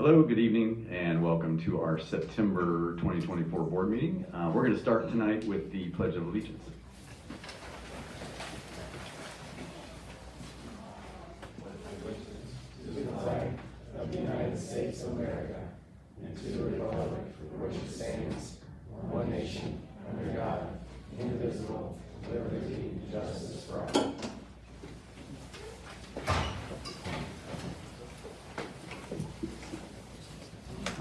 Hello, good evening, and welcome to our September 2024 board meeting. We're going to start tonight with the Pledge of Allegiance. To the flag of the United States of America, and to the republic for which it stands, one nation, under God, indivisible, with liberty and justice for all.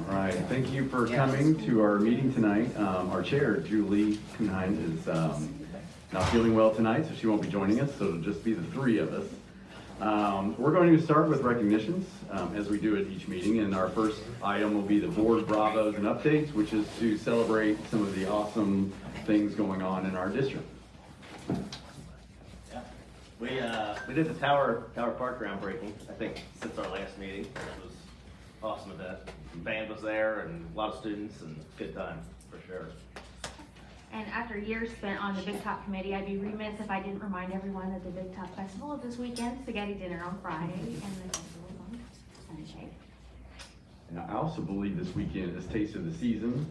All right, thank you for coming to our meeting tonight. Our chair, Julie Kuhnheim, is not feeling well tonight, so she won't be joining us, so it'll just be the three of us. We're going to start with recognitions, as we do at each meeting, and our first item will be the board bravos and updates, which is to celebrate some of the awesome things going on in our district. Yeah, we did the Tower Park groundbreaking, I think, since our last meeting. It was awesome event. Band was there and a lot of students and good time, for sure. And after years spent on the Big Top Committee, I'd be remiss if I didn't remind everyone that the Big Top Festival is this weekend, spaghetti dinner on Friday, and the festival is on Sunday. And I also believe this weekend is Taste of the Season.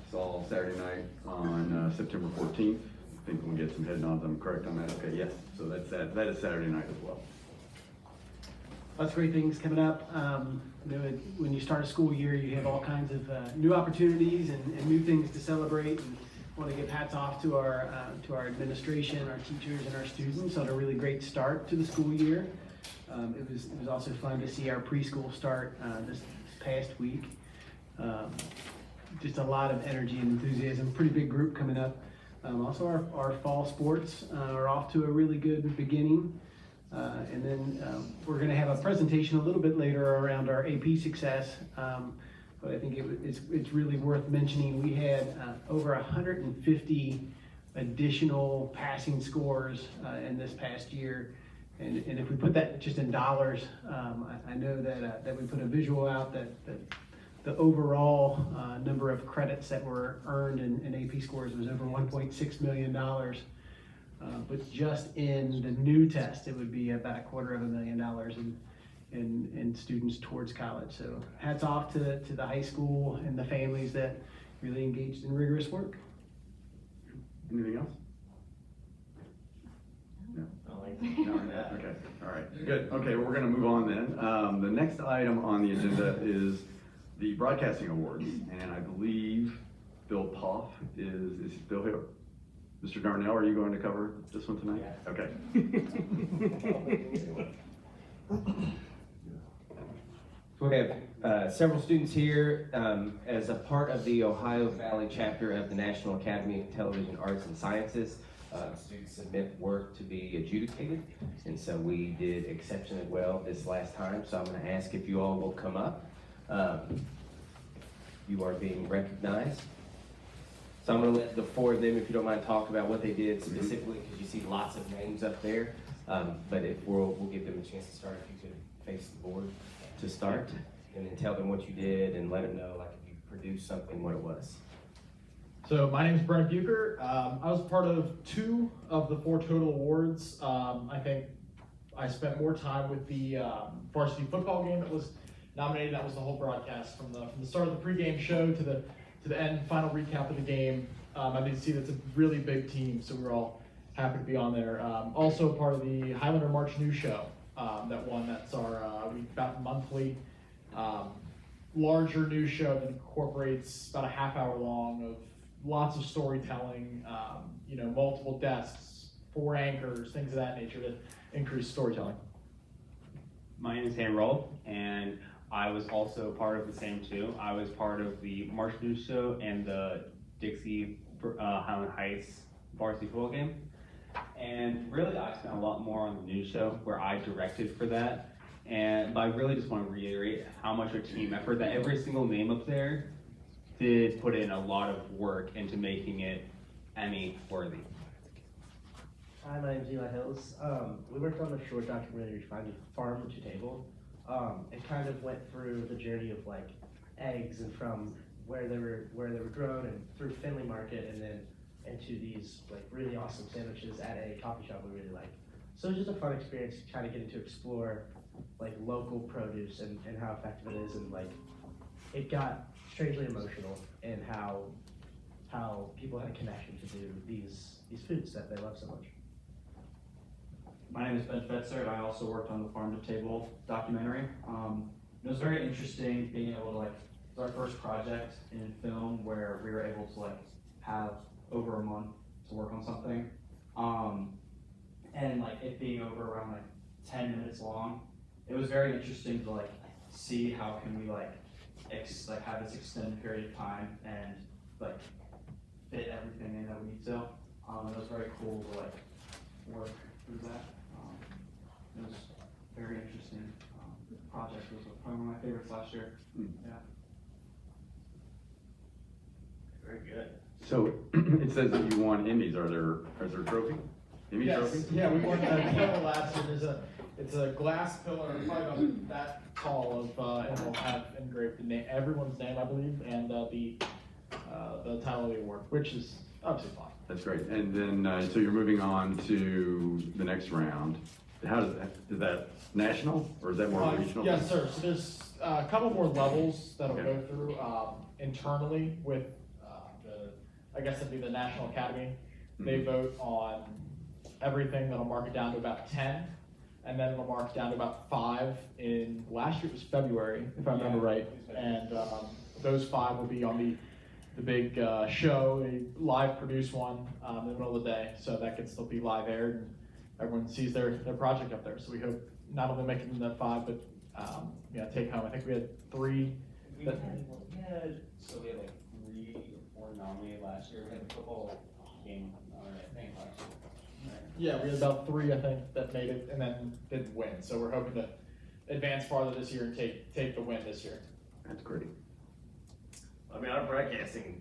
It's all Saturday night on September 14th. I think we'll get some head nods. I'm correct on that. Okay, yes. So that is Saturday night as well. Lots of great things coming up. When you start a school year, you have all kinds of new opportunities and new things to celebrate. And want to give hats off to our administration, our teachers, and our students on a really great start to the school year. It was also fun to see our preschool start this past week. Just a lot of energy and enthusiasm. Pretty big group coming up. Also, our fall sports are off to a really good beginning. And then we're going to have a presentation a little bit later around our AP success. But I think it's really worth mentioning. We had over 150 additional passing scores in this past year. And if we put that just in dollars, I know that we put a visual out that the overall number of credits that were earned in AP scores was over $1.6 million. But just in the new test, it would be about $250,000 in students towards college. So hats off to the high school and the families that really engaged in rigorous work. Anything else? No. No? Okay. All right. Good. Okay. Well, we're going to move on then. The next item on the agenda is the Broadcasting Awards, and I believe Bill Poff is Bill here. Mr. Darnell, are you going to cover this one tonight? Yeah. Okay. So we have several students here as a part of the Ohio Valley chapter of the National Academy of Television Arts and Sciences. Students submit work to be adjudicated, and so we did exceptionally well this last time. So I'm going to ask if you all will come up. You are being recognized. So I'm going to let the four of them, if you don't mind, talk about what they did specifically, because you see lots of names up there. But if we'll give them a chance to start, if you could face the board to start, and then tell them what you did and let them know, like, if you produced something, what it was. So my name is Brent Bucher. I was part of 2 of the 4 total awards. I think I spent more time with the varsity football game that was nominated. That was the whole broadcast from the start of the pregame show to the end, final recap of the game. I did see that's a really big team, so we're all happy to be on there. Also part of the Highlander March News Show that won. That's our we've got monthly larger news show that incorporates about a half hour long of lots of storytelling, multiple desks, 4 anchors, things of that nature to increase storytelling. My name is Harold, and I was also part of the same 2. I was part of the March News Show and the Dixie Highland Heights varsity football game. And really, I spent a lot more on the news show where I directed for that. But I really just want to reiterate how much a team effort that every single name up there did put in a lot of work into making it Emmy worthy. Hi, my name is Eli Hills. We worked on the short documentary Finding Farm to Table. It kind of went through the journey of like eggs and from where they were grown and through Findlay Market and then into these like really awesome sandwiches at a coffee shop we really like. So it was just a fun experience, kind of getting to explore like local produce and how effective it is, and like it got strangely emotional in how people had a connection to do these foods that they love so much. My name is Ben Fetzer, and I also worked on the Farm to Table documentary. It was very interesting being able to, like, it was our first project in film where we were able to, like, have over a month to work on something. And, like, it being over around, like, 10 minutes long, it was very interesting to, like, see how can we, like, have this extended period of time and, like, fit everything in that we need to. It was very cool to, like, work through that. It was very interesting project. It was probably one of my favorites last year. Yeah. Very good. So it says that you won Emmys. Is there a trophy? Emmy Yes, trophy? yeah, we won that pillar last year. It's a glass pillar, probably about that tall of, and it'll have engraved everyone's name, I believe, and the title of the award, which is obviously fun. That's great. And then, so you're moving on to the next round. How is that national or is that more regional? Yes, sir. So there's a couple more levels that'll Okay. go through internally with I guess it'd be the National Academy. They vote on everything. That'll mark it down to about 10, and then it'll mark it down to about 5 in, last year it was February, if I remember right. And those 5 will be on the big show, a live produced one in the middle of the day. So that can still be live aired and everyone sees their project up there. So we hope not only make it in that 5, but take home. I think we had 3. We had like 3 or 4 nominated last year. We had the football game last year. Yeah, we had about 3, I think, that made it and then didn't win. So we're hoping to advance farther this year and take the win this year. That's great. I mean, our broadcasting,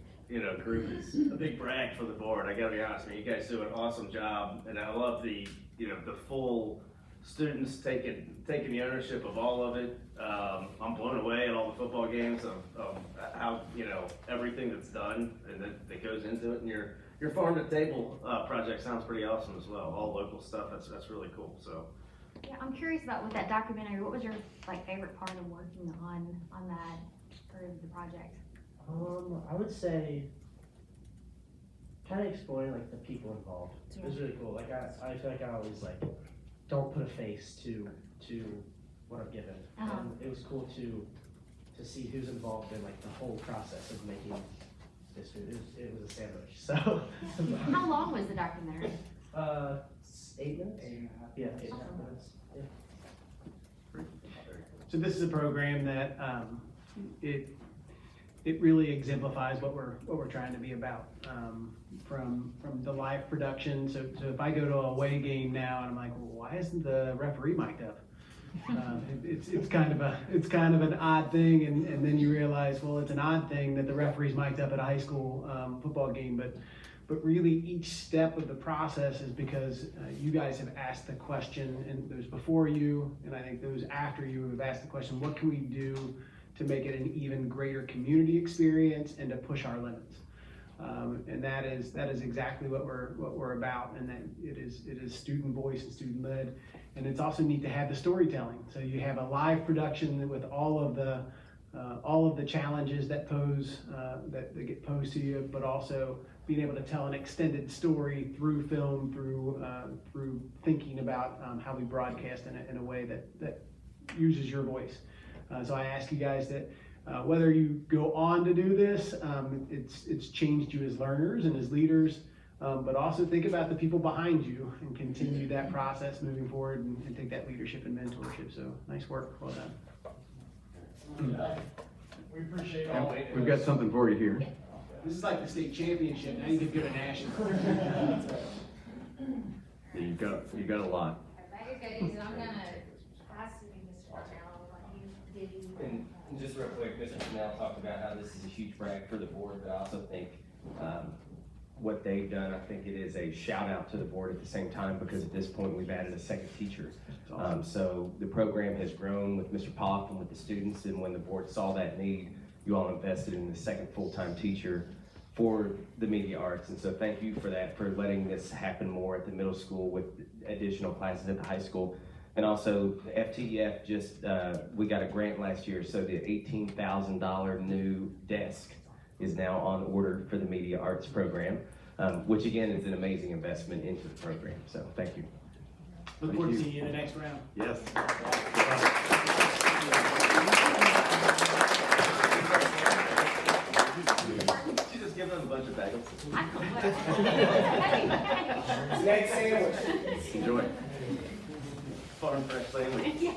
group is a big brag for the board. I gotta be honest, man, you guys do an awesome job, and I love the full students taking the ownership of all of it. I'm blown away at all the football games of how, everything that's done and that goes into it. And your Farm to Table project sounds pretty awesome as well. All local stuff, that's really cool, so. Yeah, I'm curious about with that documentary, what was your favorite part of working on that part of the project? I would say kind of exploring the people involved. It was really cool. Like I feel like I always don't put a face to what I'm given. And it was cool to see who's involved in the whole process of making this food. It was a sandwich. So How long was the documentary? 8 minutes? 8.5. Yeah, 8.5 minutes. Yeah. So this is a program that it really exemplifies what we're trying to be about, from the live production. So if I go to a away game now and I'm like, well, why isn't the referee mic'd up? It's kind of an odd thing, and then you realize, well, it's an odd thing that the referee's mic'd up at a high school football game, but really each step of the process is because you guys have asked the question, and those before you, and I think those after you have asked the question, what can we do to make it an even greater community experience and to push our limits? And that is exactly what we're about, and that it is student voice and student led, and it's also neat to have the storytelling. So you have a live production with all of the challenges that get posed to you, but also being able to tell an extended story through film, through thinking about how we broadcast in a way that uses your voice. So I ask you guys that whether you go on to do this, it's changed you as learners and as leaders, but also think about the people behind you and continue that process moving forward and take that leadership and mentorship. So nice work, well done. We appreciate all. We've got something for you here. This is like the state championship, now you can go to national. Yeah, you got a lot. Bag of goodies, and I'm gonna pass it to Mr. Cornell, what he did. And just real quick, Mr. Chanel talked about how this is a huge brag for the board, but I also think what they've done, I think it is a shout out to the board at the same time, because at this point we've added a second teacher. So the program has grown with Mr. Poff and with the students, and when the board saw that need, you all invested in the second full-time teacher for the media arts. And so thank you for that, for letting this happen more at the middle school with additional classes at the high school. And also, FTEF just, we got a grant last year, so the $18,000 new desk is now on order for the media arts program, which again is an amazing investment into the program. So thank you. Look Thank forward to you. seeing you in the next round. Yes. She just give them a bunch of bagels. Snack sandwich. Enjoy. Farm fresh sandwich.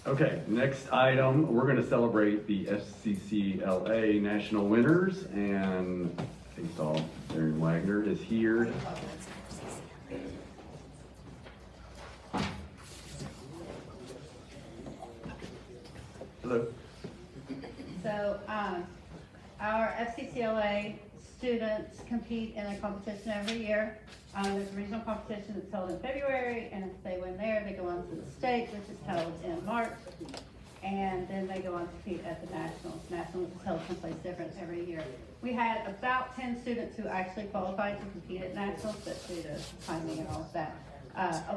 Okay, next item, we're gonna celebrate the FCCLA national winners, and I think saw Darren Wagner is here. Hello. So, our FCCLA students compete in a competition every year. There's a regional competition that's held in February, and if they win there, they go on to the state, which is held in March. And then they go on to compete at the nationals. Nationals is held someplace different every year. We had about 10 students who actually qualified to compete at nationals, but due to timing and all of that,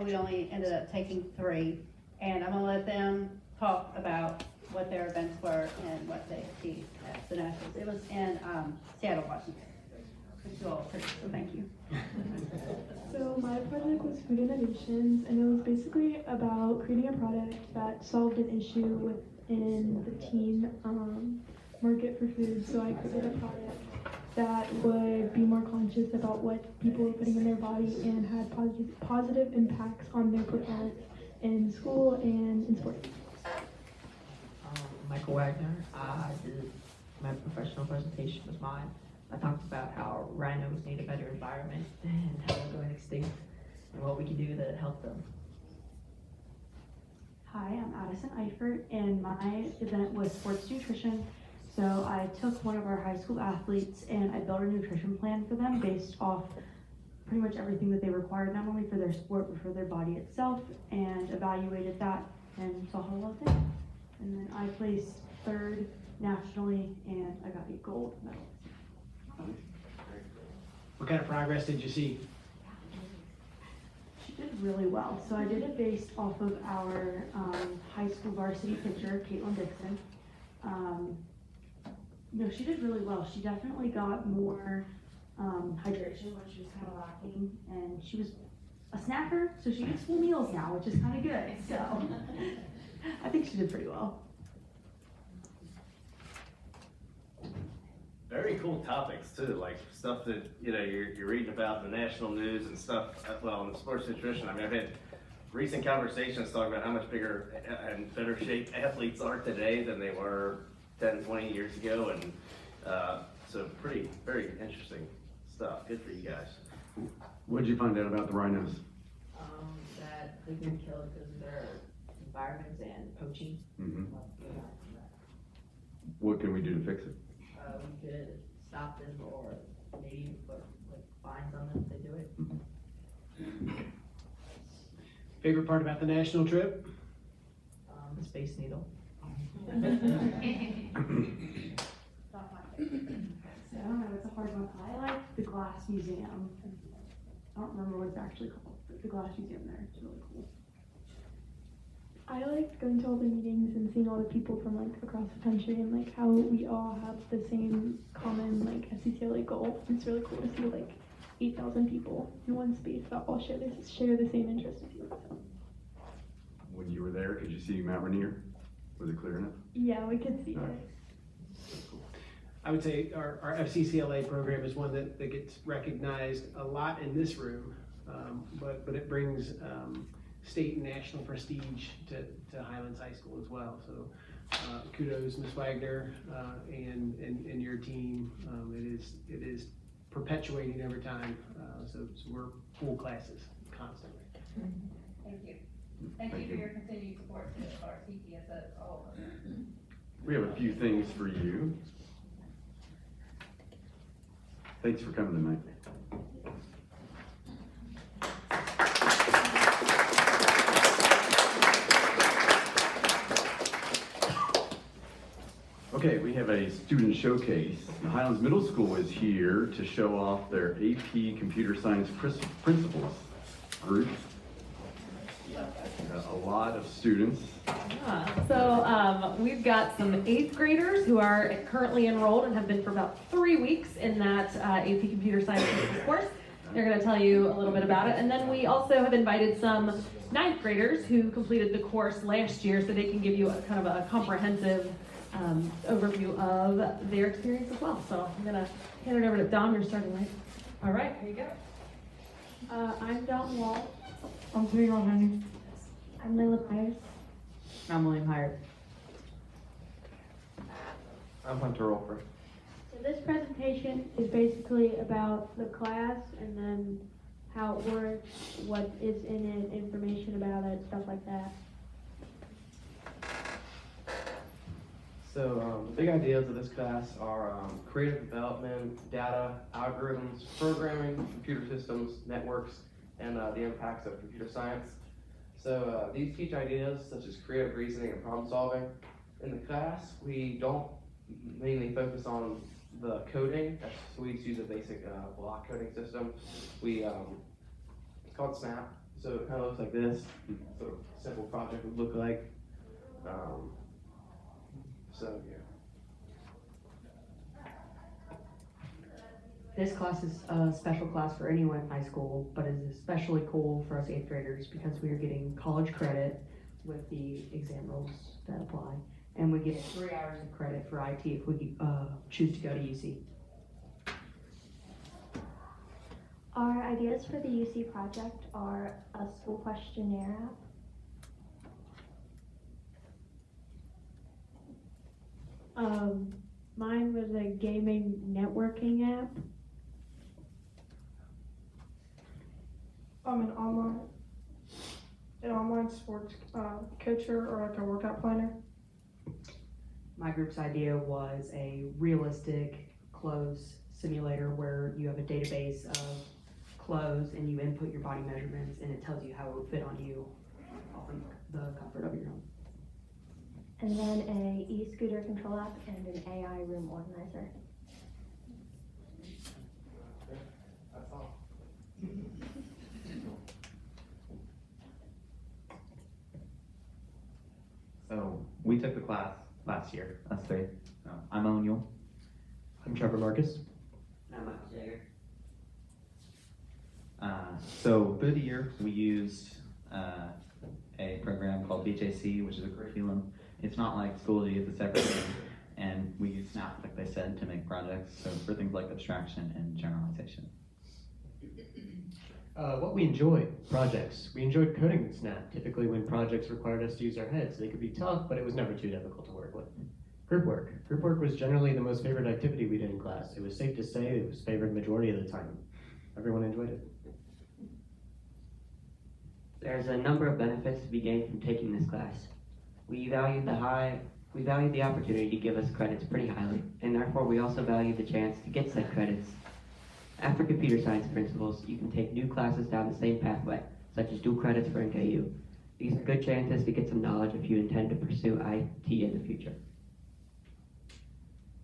we only ended up taking 3. And I'm gonna let them talk about what their events were and what they achieved at the nationals. It was in Seattle, Washington. Which you all approved, so thank you. So my project was food innovations, and it was basically about creating a product that solved an issue within the teen market for food. So I created a product that would be more conscious about what people were putting in their body and had positive impacts on their performance in school and in sports. Michael Wagner. I did my professional presentation was mine. I talked about how rhinos need a better environment and how they're going extinct and what we can do to help them. Hi, I'm Addison Eifert, and my event was sports nutrition. So I took one of our high school athletes and I built a nutrition plan for them based off pretty much everything that they required, not only for their sport, but for their body itself, and evaluated that and saw how well it did. And then I placed 3rd nationally, and I got a gold medal. What kind of progress did you see? She did really well. So I did it based off of our high school varsity pitcher, Caitlin Dixon. No, she did really well. She definitely got more hydration, which she was kind of lacking, and she was a snacker, so she gets full meals now, which is kind of good. So I think she did pretty well. Very cool topics too, like stuff that, you know, you're reading about in the national news and stuff, well, in sports nutrition. I mean, I've had recent conversations talking about how much bigger and better shape athletes are today than they were 10, 20 years ago, and so very interesting stuff. Good for you guys. What did you find out about the rhinos? That they've been killed because of their environments and poaching. Mhm. What can we do to fix it? We could stop them or maybe even put like fines on them if they do it. Favorite part about the national trip? The Space Needle. So I don't know, it's a hard one. I like the Glass Museum. I don't remember what it's actually called, but the Glass Museum there, it's really cool. I liked going to all the meetings and seeing all the people from like across the country and like how we all have the same common like FCCLA goal. It's really cool to see like 8,000 people in one space that all share the same interest with you. So. When you were there, could you see Mount Rainier? Was it clear enough? Yeah, we could see All right. it. I would say our FCCLA program is one that gets recognized a lot in this room, but it brings state and national prestige to Highlands High School as well. So kudos, Ms. Wagner, and your team. It is perpetuating every time. So we're full classes constantly. Thank you. Thank you for your continued support to our CPSS, all of us. We have a few things for you. Thanks for coming tonight. Okay, we have a student showcase. The Highlands Middle School is here to show off their AP Computer Science Principles group. A lot of students. We've got some 8th graders who are currently enrolled and have been for about 3 weeks in that AP Computer Science course. They're going to tell you a little bit about it. And then we also have invited some 9th graders who completed the course last year so they can give you a kind of a comprehensive overview of their experience as well. So I'm going to hand it over to Dom. You're starting, right? All right, here you go. I'm Dalton Wall. I'm Three Henry. I'm Layla Myers. I'm William Hyatt. I'm Hunter Rolfer. So this presentation is basically about the class and then how it works, what is in it, information about it, stuff like that. So the big ideas of this class are creative development, data, algorithms, programming, computer systems, networks, and the impacts of computer science. So these teach ideas such as creative reasoning and problem solving. In the class, we don't mainly focus on the coding. So we just use a basic block coding system. It's called Snap. So it kind of looks like this. Sort of simple project would look like. So yeah. This class is a special class for anyone in high school, but is especially cool for us 8th graders because we are getting college credit with the exam rules that apply. And we get 3 hours of credit for IT if we choose to go to UC. Our ideas for the UC project are a school questionnaire app. Mine was a gaming networking app. An online sports coacher or like a workout planner. My group's idea was a realistic clothes simulator where you have a database of clothes and you input your body measurements and it tells you how it would fit on you on the comfort of your home. And then a e-scooter control app and an AI room organizer. That's all. So we took the class last year, us 3. I'm Owen Yule. I'm Trevor Marcus. I'm Michael Jagger. So through the year, we used a program called BJC, which is a curriculum. It's not like school, you get the separate thing. And we use Snap, like they said, to make projects. So for things like abstraction and generalization. What we enjoyed, projects. We enjoyed coding with Snap. Typically when projects required us to use our heads, they could be tough, but it was never too difficult to work with. Group work. Group work was generally the most favorite activity we did in class. It was safe to say it was favored majority of the time. Everyone enjoyed it. There's a number of benefits to be gained from taking this class. We value the opportunity to give us credits pretty highly, and therefore we also value the chance to get said credits. After computer science principles, you can take new classes down the same pathway, such as dual credits for NKU. These are good chances to get some knowledge if you intend to pursue IT in the future.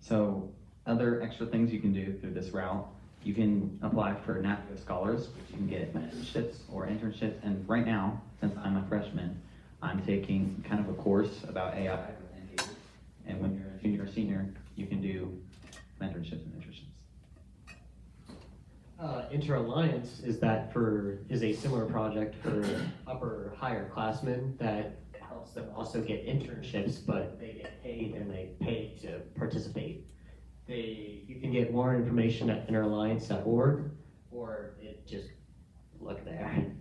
So other extra things you can do through this route, you can apply for NAPCO Scholars, which you can get mentorships or internships. And right now, since I'm a freshman, I'm taking kind of a course about AI with NKU. And when you're a junior or senior, you can do mentorships and internships. Inter-Alliance is a similar project for higher classmen that helps them also get internships, but they get paid and they pay to participate. You can get more information at interalliance.org or just look there.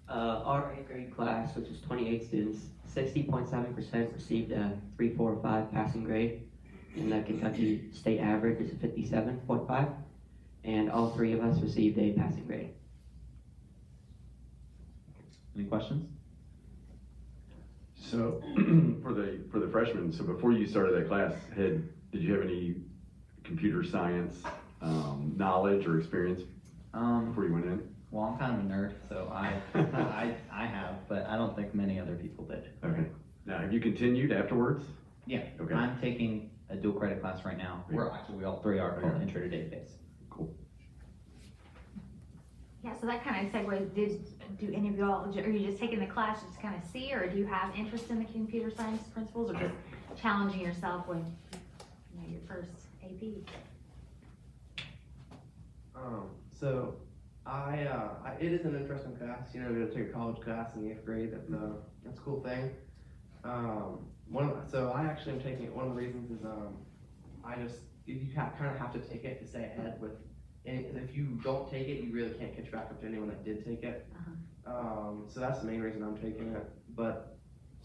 Our 8th grade class, which is 28 students, 60.7% received a 3, 4, or 5 passing grade. And the Kentucky state average is a 57.5, and all 3 of us received a passing grade. Any questions? So for the freshmen, so before you started that class, did you have any computer science knowledge or experience before you went in? Well, I'm kind of a nerd, so I have, but I don't think many other people did. Okay. Now, have you continued afterwards? Yeah. Okay. I'm taking a dual credit class right now. We all 3 are called Intro to Database. Cool. Yeah, so that kind of segues, do any of y'all, are you just taking the class just to kind of see, or do you have interest in the computer science principles, or just challenging yourself with, your first AP? So it is an interesting class, to take a college class in the 8th grade, that's a cool thing. So I actually am taking it, one of the reasons is, you kind of have to take it to stay ahead with, and if you don't take it, you really can't catch back up to anyone that did take it. So that's the main reason I'm taking it, but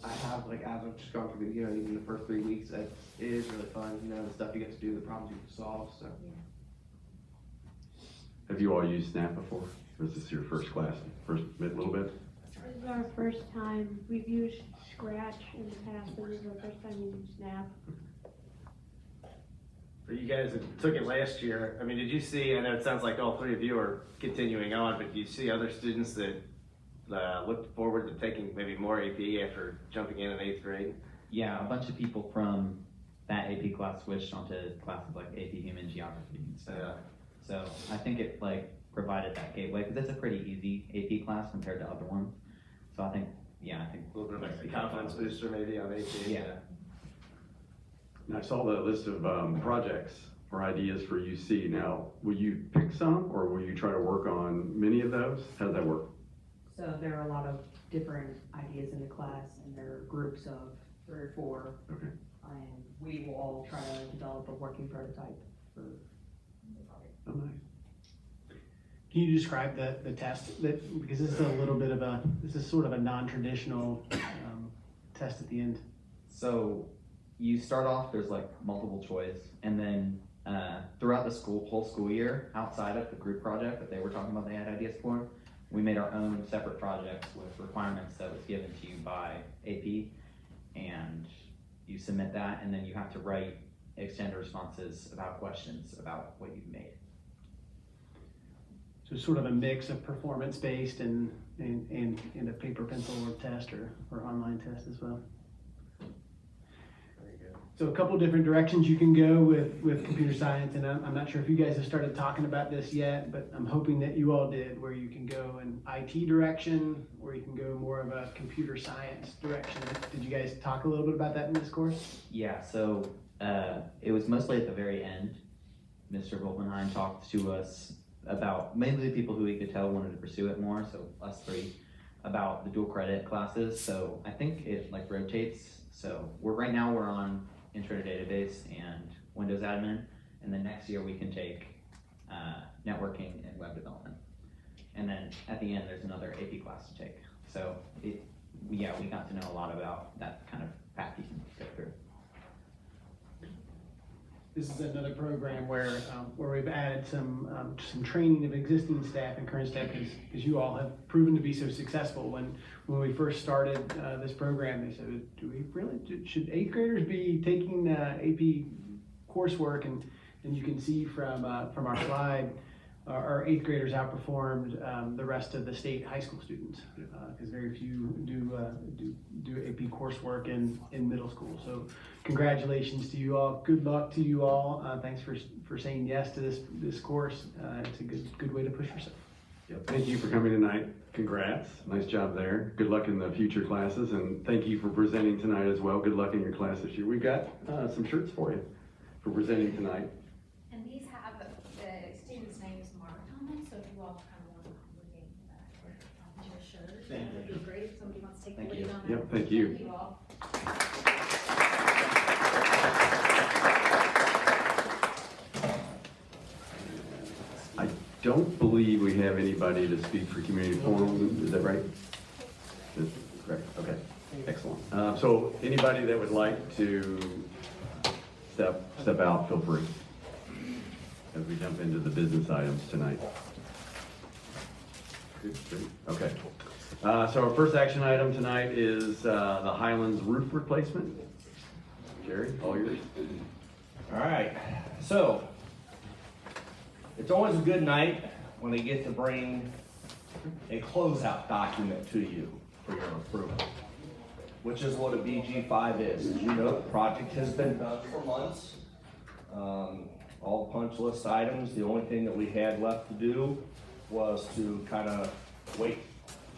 I have, as I've just gone through, even the first 3 weeks, it is really fun, the stuff you get to do, the problems you can solve, so. Have you all used Snap before? Or is this your first class, first little bit? This is our first time. We've used Scratch in the past, but this is our first time using Snap. For you guys that took it last year, I mean, did you see, I know it sounds like all three of you are continuing on, but do you see other students that look forward to taking maybe more AP after jumping in 8th grade? Yeah, a bunch of people from that AP class switched onto classes like AP Human Geography and stuff. Yeah. So I think it provided that gateway, because it's a pretty easy AP class compared to other ones. So I think a little bit of a confidence booster maybe on AP. Yeah. And I saw the list of projects or ideas for UC. Now, will you pick some, or will you try to work on many of those? How does that work? So there are a lot of different ideas in the class, and there are groups of 3 or 4. Okay. And we will all try to develop a working prototype for the project. Oh, nice. Can you describe the test, because this is sort of a non-traditional test at the end? So you start off, there's multiple choice, and then throughout the whole school year, outside of the group project that they were talking about they had ideas for, we made our own separate projects with requirements that was given to you by AP, and you submit that, and then you have to write extended responses about questions about what you've made. So sort of a mix of performance-based and a paper, pencil, or test, or online test as well. So a couple different directions you can go with computer science, and I'm not sure if you guys have started talking about this yet, but I'm hoping that you all did, where you can go in IT direction, or you can go more of a computer science direction. Did you guys talk a little bit about that in this course? Yeah, so it was mostly at the very end. Mr. Volkenheim talked to us about mainly the people who we could tell wanted to pursue it more, so us 3, about the dual credit classes. So I think it rotates. So right now we're on Intro to Database and Windows Admin, and then next year we can take networking and web development. And then at the end there's another AP class to take. So we got to know a lot about that kind of path you can go through. This is another program where we've added some training of existing staff and current staff, because you all have proven to be so successful. When we first started this program, they said, should 8th graders be taking AP coursework? And you can see from our slide, our 8th graders outperformed the rest of the state high school students, because very few do AP coursework in middle school. So congratulations to you all. Good luck to you all. Thanks for saying yes to this course. It's a good way to push yourself. Yep. Thank you for coming tonight. Congrats. Nice job there. Good luck in the future classes, and thank you for presenting tonight as well. Good luck in your class this year. We've got some shirts for you for presenting tonight. And these have the student's names marked on them, so if you all kind of want to congregate onto your shirt, that would be great if somebody wants to take the lead on that. Yep, thank you. Thank you all. I don't believe we have anybody to speak for community forum. Is that right? Correct. Okay. Excellent. So anybody that would like to step out, feel free as we jump into the business items tonight. Good. Okay. So our first action item tonight is the Highlands roof replacement. Jerry, all yours. All right. So it's always a good night when they get to bring a closeout document to you for your approval, which is what a BG5 is. As you know, the project has been done for months. All punch list items. The only thing that we had left to do was to kind of wait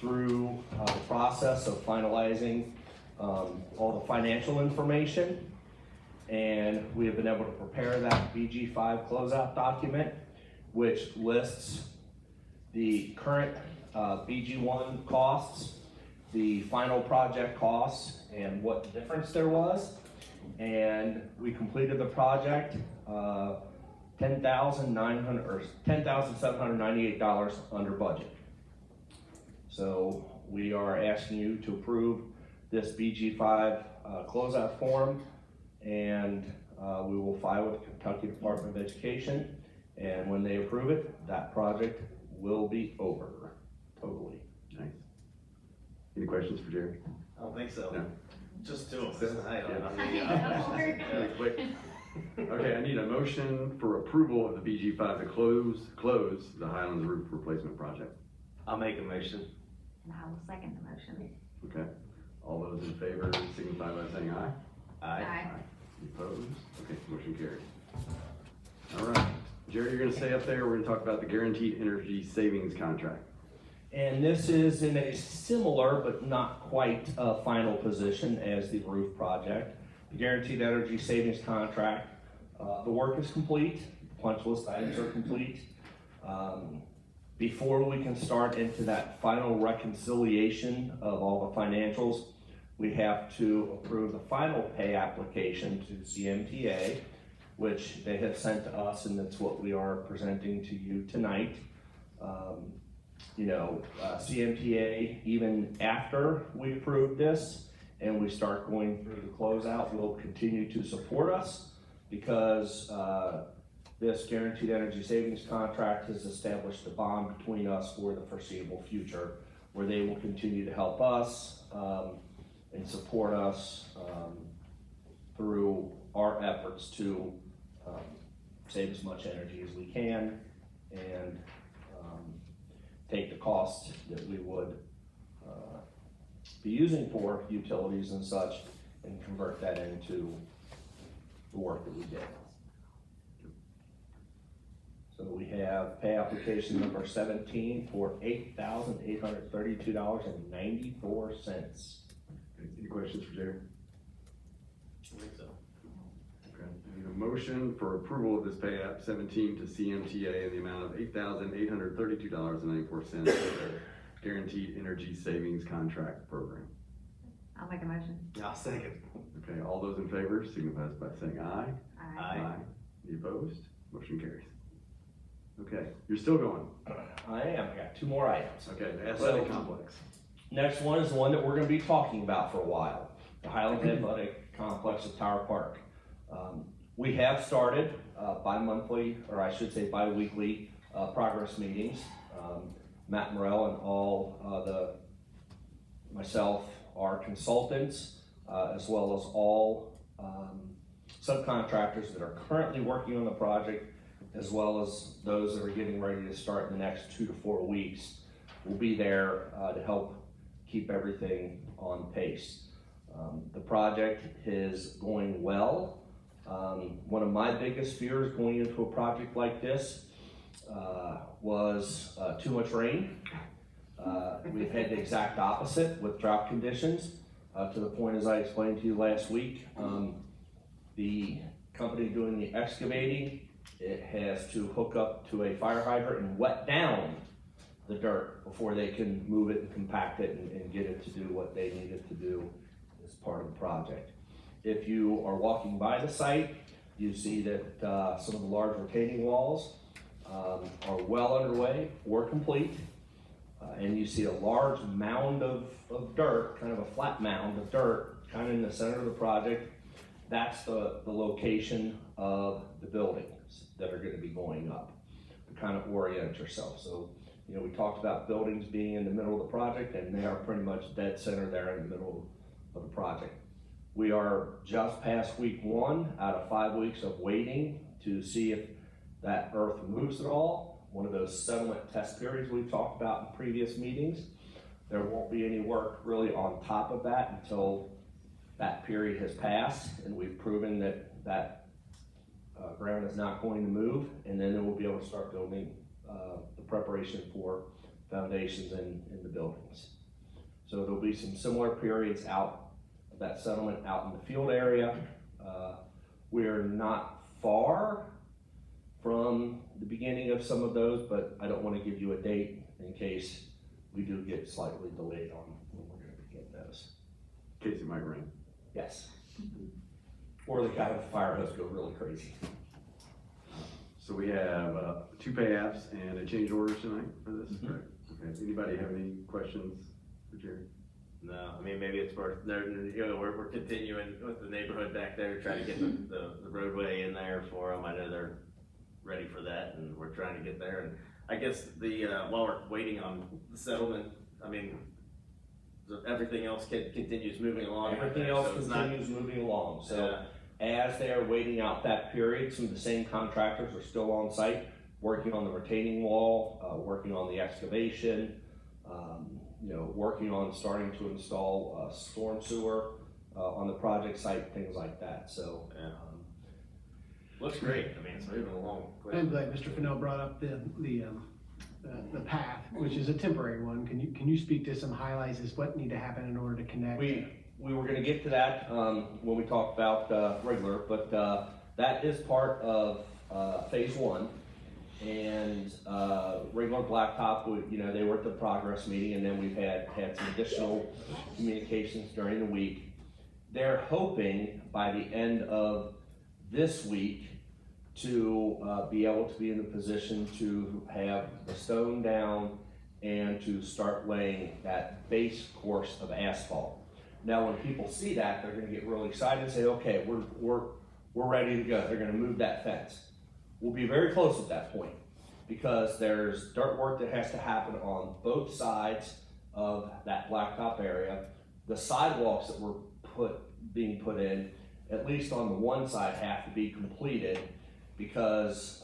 through the process of finalizing all the financial information. And we have been able to prepare that BG5 closeout document, which lists the current BG1 costs, the final project costs, and what difference there was. And we completed the project, $10,798 under budget. So we are asking you to approve this BG5 closeout form, and we will file with the Kentucky Department of Education. And when they approve it, that project will be over, totally. Nice. Any questions for Jerry? I don't think so. No? Just do them. Quick. Okay, I need a motion for approval of the BG5 to close the Highlands roof replacement project. I'll make a motion. And I will second the motion. Okay, all those in favor signify by saying aye. Aye. Any opposed? Okay, motion carries. All right, Jerry, you're gonna stay up there. We're gonna talk about the Guaranteed Energy Savings Contract. And this is in a similar but not quite final position as the roof project. The Guaranteed Energy Savings Contract, the work is complete, punch list items are complete. Before we can start into that final reconciliation of all the financials, we have to approve the final pay application to CMTA, which they have sent to us, and that's what we are presenting to you tonight. CMTA, even after we approve this and we start going through the closeout, will continue to support us because this Guaranteed Energy Savings Contract has established a bond between us for the foreseeable future, where they will continue to help us and support us through our efforts to save as much energy as we can and take the costs that we would be using for utilities and such and convert that into the work that we did. So we have pay application number 17 for $8,832.94. Any questions for Jerry? I think so. Okay, I need a motion for approval of this pay app 17 to CMTA in the amount of $8,832.94 for the Guaranteed Energy Savings Contract Program. I'll make a motion. I'll second. Okay, all those in favor signify by saying aye. Aye. Any opposed? Motion carries. Okay, you're still going. I am. I got two more items. Okay, the athletic complex. Next one is the one that we're going to be talking about for a while, the Highland Athletic Complex at Tower Park. We have started bi-monthly, or I should say bi-weekly progress meetings. Matt Morrell and all myself, our consultants, as well as all subcontractors that are currently working on the project, as well as those that are getting ready to start in the next 2 to 4 weeks, will be there to help keep everything on pace. The project is going well. One of my biggest fears going into a project like this was too much rain. We've had the exact opposite with drought conditions, to the point, as I explained to you last week. The company doing the excavating, it has to hook up to a fire hydrant and wet down the dirt before they can move it and compact it and get it to do what they need it to do as part of the project. If you are walking by the site, you see that some of the large retaining walls are well underway or complete. And you see a large mound of dirt, kind of a flat mound of dirt, kind of in the center of the project. That's the location of the buildings that are going to be going up, to kind of orient yourself. So, we talked about buildings being in the middle of the project, and they are pretty much dead center there in the middle of the project. We are just past week 1 out of 5 weeks of waiting to see if that earth moves at all. One of those settlement test periods we've talked about in previous meetings. There won't be any work really on top of that until that period has passed and we've proven that ground is not going to move, and then we'll be able to start building the preparation for foundations in the buildings. So there'll be some similar periods out of that settlement out in the field area. We're not far from the beginning of some of those, but I don't want to give you a date in case we do get slightly delayed on when we're going to begin those. In case it might rain. Yes. Or the guy with the fire hose go really crazy. So we have 2 pay apps and a change order tonight for this, correct? Okay, anybody have any questions for Jerry? No, I mean, maybe it's worth, we're continuing with the neighborhood back there, trying to get the roadway in there for them. I know they're ready for that, and we're trying to get there. And I guess while we're waiting on the settlement, I mean, everything else continues moving along. Everything else continues moving along. So as they're waiting out that period, some of the same contractors are still on site, working on the retaining wall, working on the excavation, working on starting to install storm sewer on the project site, things like that. So looks great. I mean, it's moving along quick. I'm glad Mr. Fennell brought up the path, which is a temporary one. Can you speak to some highlights as what need to happen in order to connect? We were going to get to that when we talked about regular, but that is part of phase 1. And regular blacktop, they were at the progress meeting, and then we've had some additional communications during the week. They're hoping by the end of this week to be able to be in a position to have the stone down and to start laying that base course of asphalt. Now, when people see that, they're going to get really excited and say, okay, we're ready to go. They're going to move that fence. We'll be very close at that point because there's dirt work that has to happen on both sides of that blacktop area. The sidewalks that were being put in, at least on the one side, have to be completed because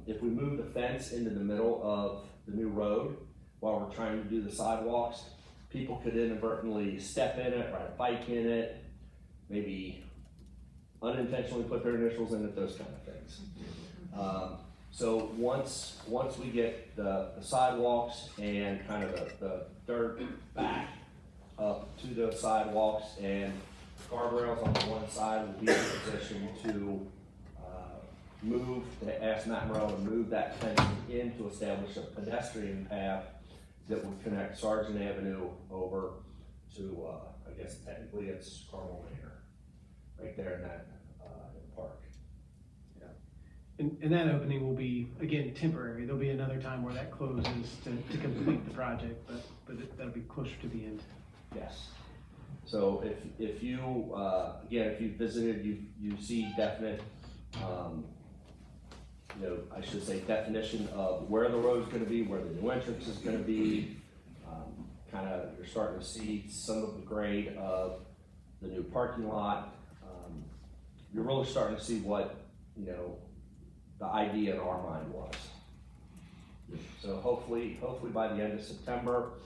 if we move the fence into the middle of the new road while we're trying to do the sidewalks, people could inadvertently step in it, ride a bike in it, maybe unintentionally put their initials in it, those kind of things. So once we get the sidewalks and kind of the dirt back up to those sidewalks and guardrails on the one side, we'll be in a position to ask Matt Morrell to move that fence in to establish a pedestrian path that would connect Sargent Avenue over to, I guess technically it's Carmel Manor, right there in that park. And that opening will be, again, temporary. There'll be another time where that closes to complete the project, but that'll be closer to the end. Yes. So if you, again, if you visited, you see definite, I should say definition of where the road's gonna be, where the new entrance is gonna be. You're starting to see some of the grade of the new parking lot. You're really starting to see what, the idea in our mind was. So hopefully by the end of September,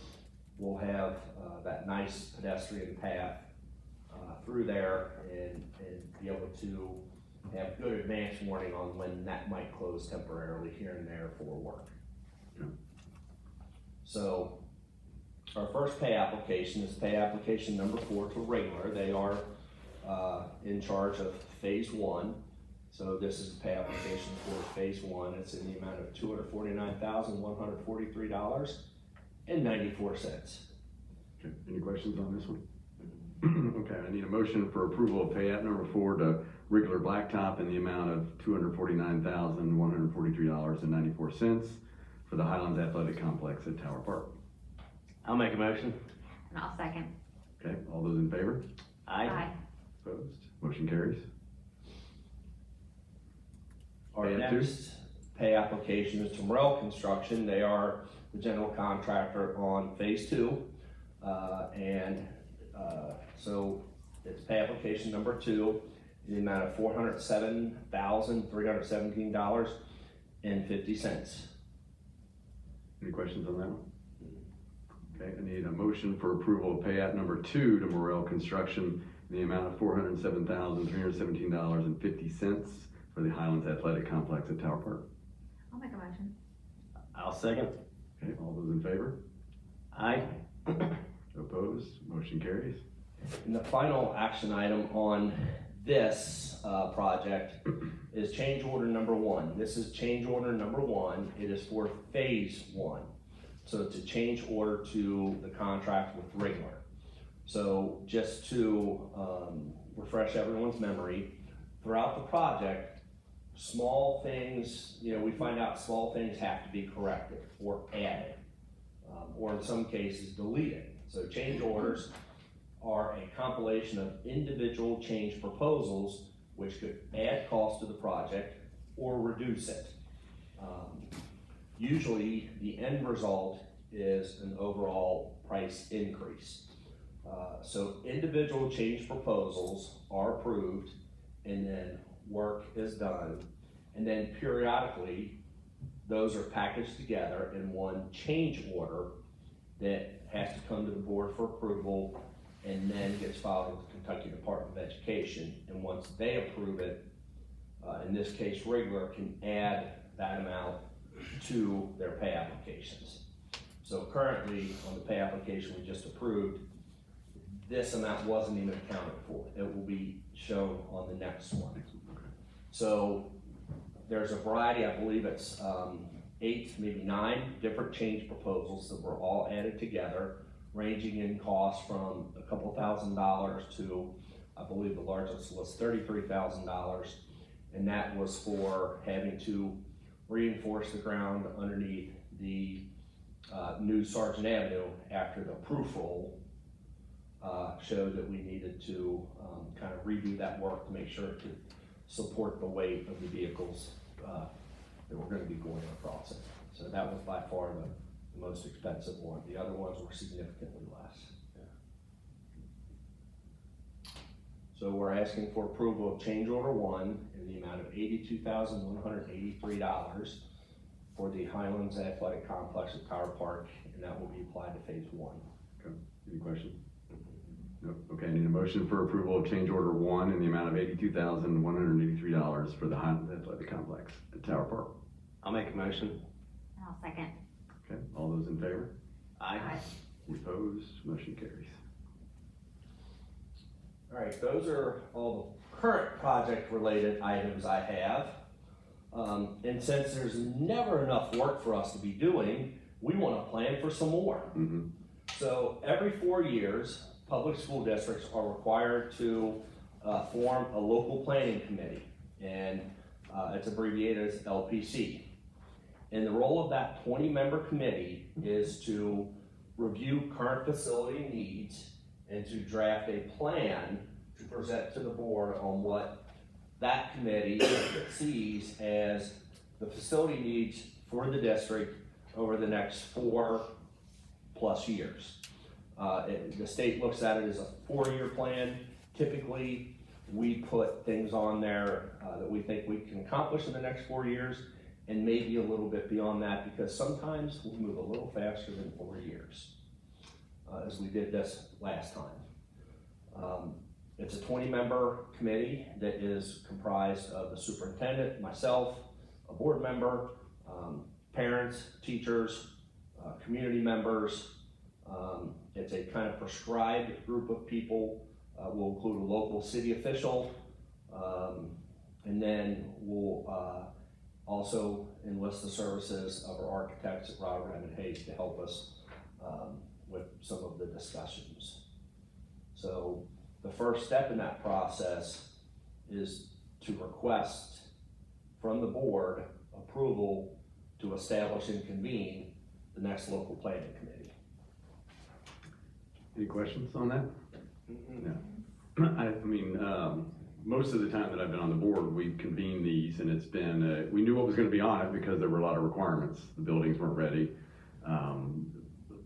we'll have that nice pedestrian path through there and be able to have good advance warning on when that might close temporarily here and there for work. So our first pay application is pay application number 4 to Regular. They are in charge of phase 1. So this is a pay application for phase 1. It's in the amount of $249,143.94. Okay, any questions on this one? Okay, I need a motion for approval of pay app number 4 to Regular Blacktop in the amount of $249,143.94 for the Highlands Athletic Complex at Tower Park. I'll make a motion. And I'll second. Okay, all those in favor? Aye. Opposed? Motion carries. Our Pay app next pay application is to Morrell Construction. They are the general contractor on phase 2. So it's pay application number 2 in the amount of $407,317.50. Any questions on that one? Okay, I need a motion for approval of pay app number 2 to Morrell Construction in the amount of $407,317.50 for the Highlands Athletic Complex at Tower Park. I'll make a motion. I'll second. Okay, all those in favor? Aye. Opposed? Motion carries. And the final action item on this project is change order number 1. This is change order number 1. It is for phase 1. So it's a change order to the contract with Wrigler. So just to refresh everyone's memory, throughout the project, small things, we find out small things have to be corrected or added, or in some cases deleted. So change orders are a compilation of individual change proposals which could add cost to the project or reduce it. Usually the end result is an overall price increase. So individual change proposals are approved and then work is done. And then periodically those are packaged together in one change order that has to come to the board for approval and then gets filed with the Kentucky Department of Education. And once they approve it, in this case, Wrigler can add that amount to their pay applications. So currently, on the pay application we just approved, this amount wasn't even accounted for. It will be shown on the next one. So there's a variety, I believe it's 8, maybe 9 different change proposals that were all added together, ranging in cost from a couple $1,000s to, I believe the largest was $33,000. And that was for having to reinforce the ground underneath the new Sargent Avenue after the proof roll showed that we needed to kind of redo that work to make sure it could support the weight of the vehicles that were going to be going across it. So that was by far the most expensive one. The other ones were significantly less. So we're asking for approval of change order 1 in the amount of $82,183 for the Highlands Athletic Complex at Power Park, and that will be applied to phase 1. Okay. Any questions? No. Okay, I need a motion for approval of change order 1 in the amount of $82,183 for the Highlands Athletic Complex at Tower Park. I'll make a motion. I'll second. Okay, all those in favor? Aye. Any opposed? Motion carries. All right, those are all the current project-related items I have. And since there's never enough work for us to be doing, we want to plan for some more. So every 4 years, public school districts are required to form a local planning committee, and it's abbreviated as LPC. And the role of that 20-member committee is to review current facility needs and to draft a plan to present to the board on what that committee sees as the facility needs for the district over the next 4+ years. The state looks at it as a 4-year plan. Typically, we put things on there that we think we can accomplish in the next 4 years, and maybe a little bit beyond that, because sometimes we move a little faster than 4 years, as we did this last time. It's a 20-member committee that is comprised of the superintendent, myself, a board member, parents, teachers, community members. It's a kind of prescribed group of people. We'll include a local city official, and then we'll also enlist the services of our architects at Robert M. Hayes to help us with some of the discussions. So the first step in that process is to request from the board approval to establish and convene the next local planning committee. Any questions on that? No. I mean, most of the time that I've been on the board, we've convened these, and it's been, we knew what was going to be on it because there were a lot of requirements. The buildings weren't ready.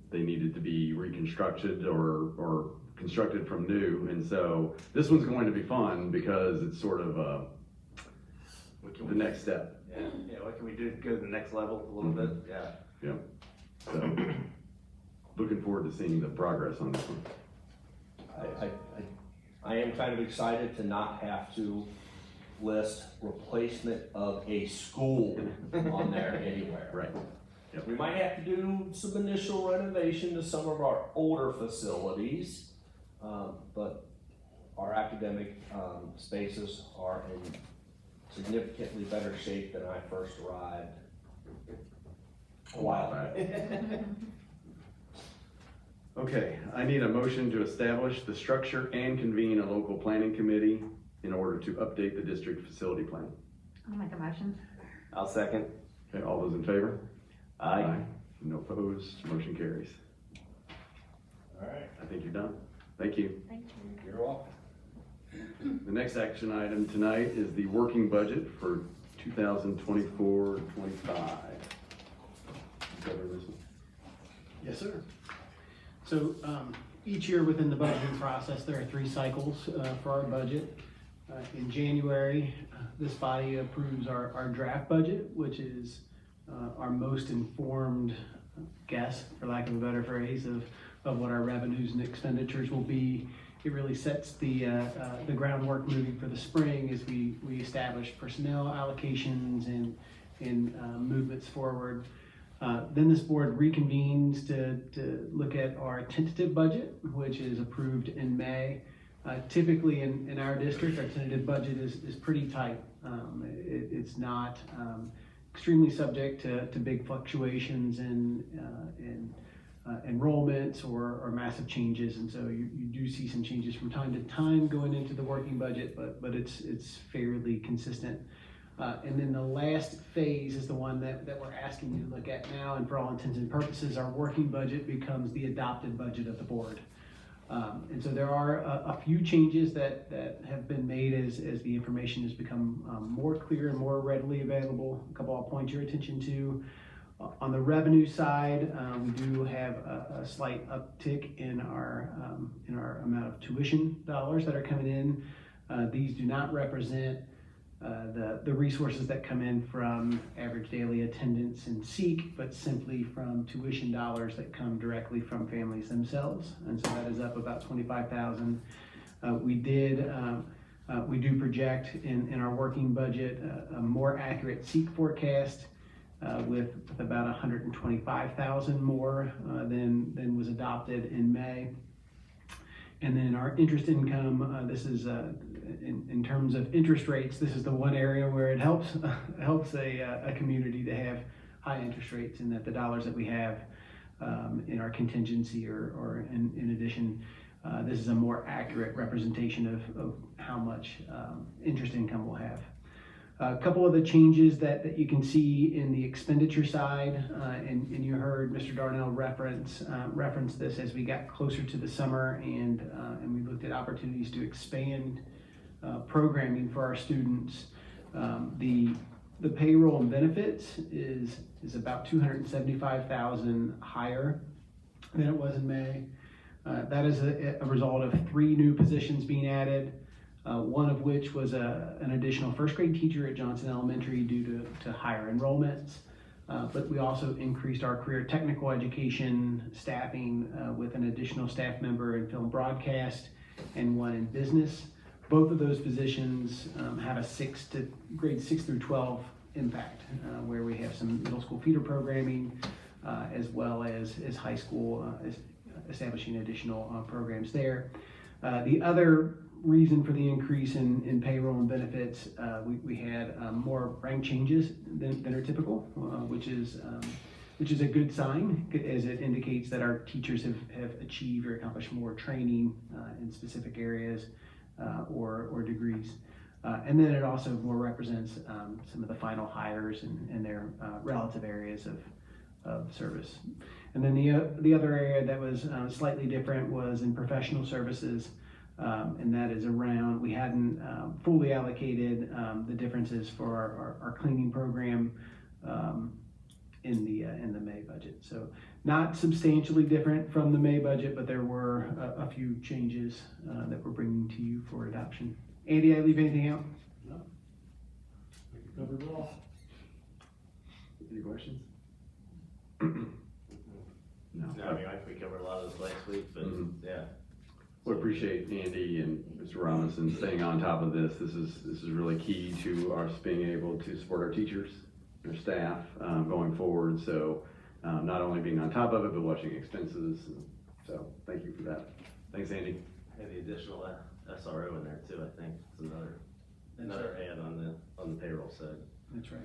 They needed to be reconstructed or constructed from new, and so this one's going to be fun because it's sort of the next step. Yeah, what can we do to go to the next level a little bit? Yeah. Yep. So, looking forward to seeing the progress on this one. I am kind of excited to not have to list replacement of a school on there anywhere. Right. Yep. We might have to do some initial renovation to some of our older facilities, but our academic spaces are in significantly better shape than I first arrived a while back. Okay, I need a motion to establish the structure and convene a local planning committee in order to update the district facility plan. I'll make a motion. I'll second. Okay, all those in favor? Aye. No opposed, motion carries. All right, I think you're done. Thank you. Thank you. you're welcome. The next action item tonight is the working budget for 2024-25. Cover this one? Yes, sir. So each year within the budgeting process, there are 3 cycles for our budget. In January, this body approves our draft budget, which is our most informed guess, for lack of a better phrase, of what our revenues and expenditures will be. It really sets the groundwork moving for the spring as we establish personnel allocations and movements forward. Then this board reconvenes to look at our tentative budget, which is approved in May. Typically in our district, our tentative budget is pretty tight. It's not extremely subject to big fluctuations in enrollments or massive changes, and so you do see some changes from time to time going into the working budget, but it's fairly consistent. And then the last phase is the one that we're asking you to look at now, and for all intents and purposes, our working budget becomes the adopted budget of the board. And so there are a few changes that have been made as the information has become more clear and more readily available. A couple I'll point your attention to. On the revenue side, we do have a slight uptick in our amount of tuition dollars that are coming in. These do not represent the resources that come in from average daily attendance and SEEK, but simply from tuition dollars that come directly from families themselves. And so that is up about $25,000. We do project in our working budget a more accurate SEEK forecast with about 125,000 more than was adopted in May. And then our interest income, this is in terms of interest rates, this is the one area where it helps a community to have high interest rates, and that the dollars that we have in our contingency or in addition, this is a more accurate representation of how much interest income we'll have. A couple of the changes that you can see in the expenditure side, and you heard Mr. Darnell reference this as we got closer to the summer, and we looked at opportunities to expand programming for our students. The payroll and benefits is about $275,000 higher than it was in May. That is a result of 3 new positions being added. One of which was an additional first grade teacher at Johnson Elementary due to higher enrollments. But we also increased our career technical education staffing with an additional staff member in film broadcast and one in business. Both of those positions have a grade 6 through 12 impact, where we have some middle school feeder programming as well as high school establishing additional programs there. The other reason for the increase in payroll and benefits, we had more rank changes than are typical, which is a good sign, as it indicates that our teachers have achieved or accomplished more training in specific areas or degrees. And then it also more represents some of the final hires and their relative areas of service. And then the other area that was slightly different was in professional services. And that is around, we hadn't fully allocated the differences for our cleaning program in the May budget. So not substantially different from the May budget, but there were a few changes that we're bringing to you for adoption. Andy, did I leave anything out? No. We covered it all. Any questions? No, I mean, we covered a lot of this last week, but yeah. We appreciate Andy and Mr. Robinson staying on top of this. This is really key to us being able to support our teachers, their staff going forward. So not only being on top of it, but watching expenses. So thank you for that. Thanks, Andy. Have the additional SRO in there too, I think, it's another add on the payroll side. That's right.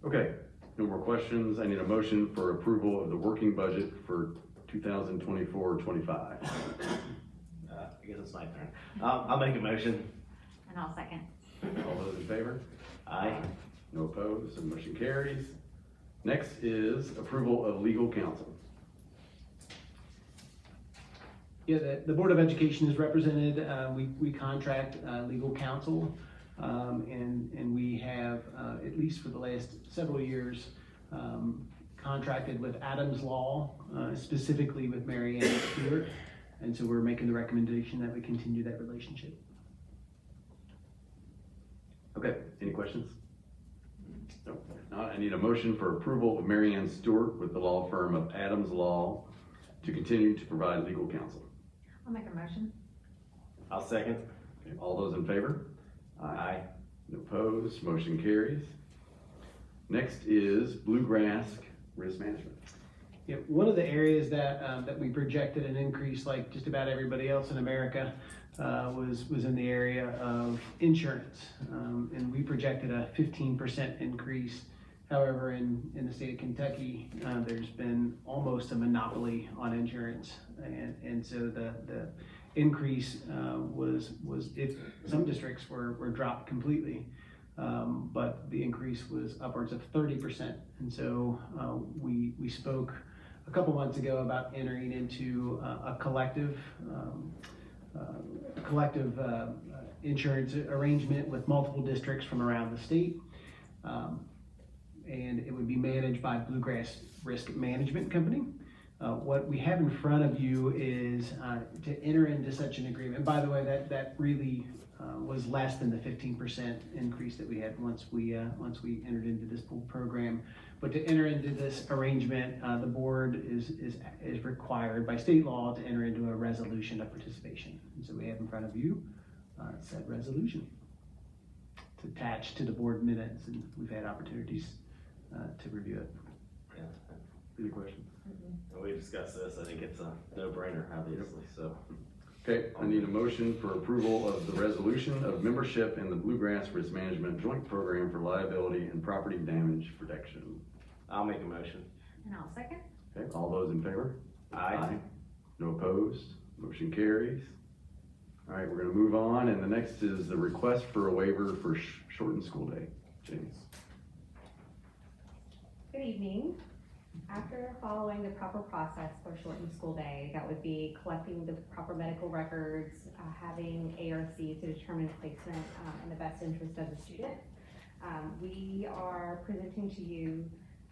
Okay, no more questions. I need a motion for approval of the working budget for 2024-25. I guess it's my turn. I'll make a motion. And I'll second. All those in favor? Aye. No opposed, so motion carries. Next is approval of legal counsel. Yeah, the Board of Education is represented, we contract legal counsel, and we have, at least for the last several years, contracted with Adams Law, specifically with Mary Ann Stewart, and so we're making the recommendation that we continue that relationship. Okay, any questions? No, if not, I need a motion for approval of Mary Ann Stewart with the law firm of Adams Law to continue to provide legal counsel. I'll make a motion. I'll second. Okay, all those in favor? Aye. No opposed, motion carries. Next is Bluegrass Risk Management. Yeah, one of the areas that, that we projected an increase, like just about everybody else in America, was in the area of insurance. And we projected a 15% increase. However, in the state of Kentucky, there's been almost a monopoly on insurance. And so the increase was if some districts were dropped completely, but the increase was upwards of 30%. And so we spoke a couple months ago about entering into a collective insurance arrangement with multiple districts from around the state. And it would be managed by Bluegrass Risk Management Company. What we have in front of you is to enter into such an agreement. By the way, that really was less than the 15% increase that we had once we entered into this pool program. But to enter into this arrangement, the board is required by state law to enter into a resolution of participation. And so we have in front of you said resolution. It's attached to the board minutes, and we've had opportunities to review it. Yeah. Any questions? And we discussed this, I think it's a no-brainer, obviously, so. Okay, I need a motion for approval of the resolution of membership in the Bluegrass Risk Management Joint Program for Liability and Property Damage Protection. I'll make a motion. And I'll second. Okay, all those in favor? Aye. No opposed, motion carries. All right, we're gonna move on, and the next is the request for a waiver for shortened school day. James. Good evening. After following the proper process for shortened school day, that would be collecting the proper medical records, having ARC to determine placement in the best interest of the student, we are presenting to you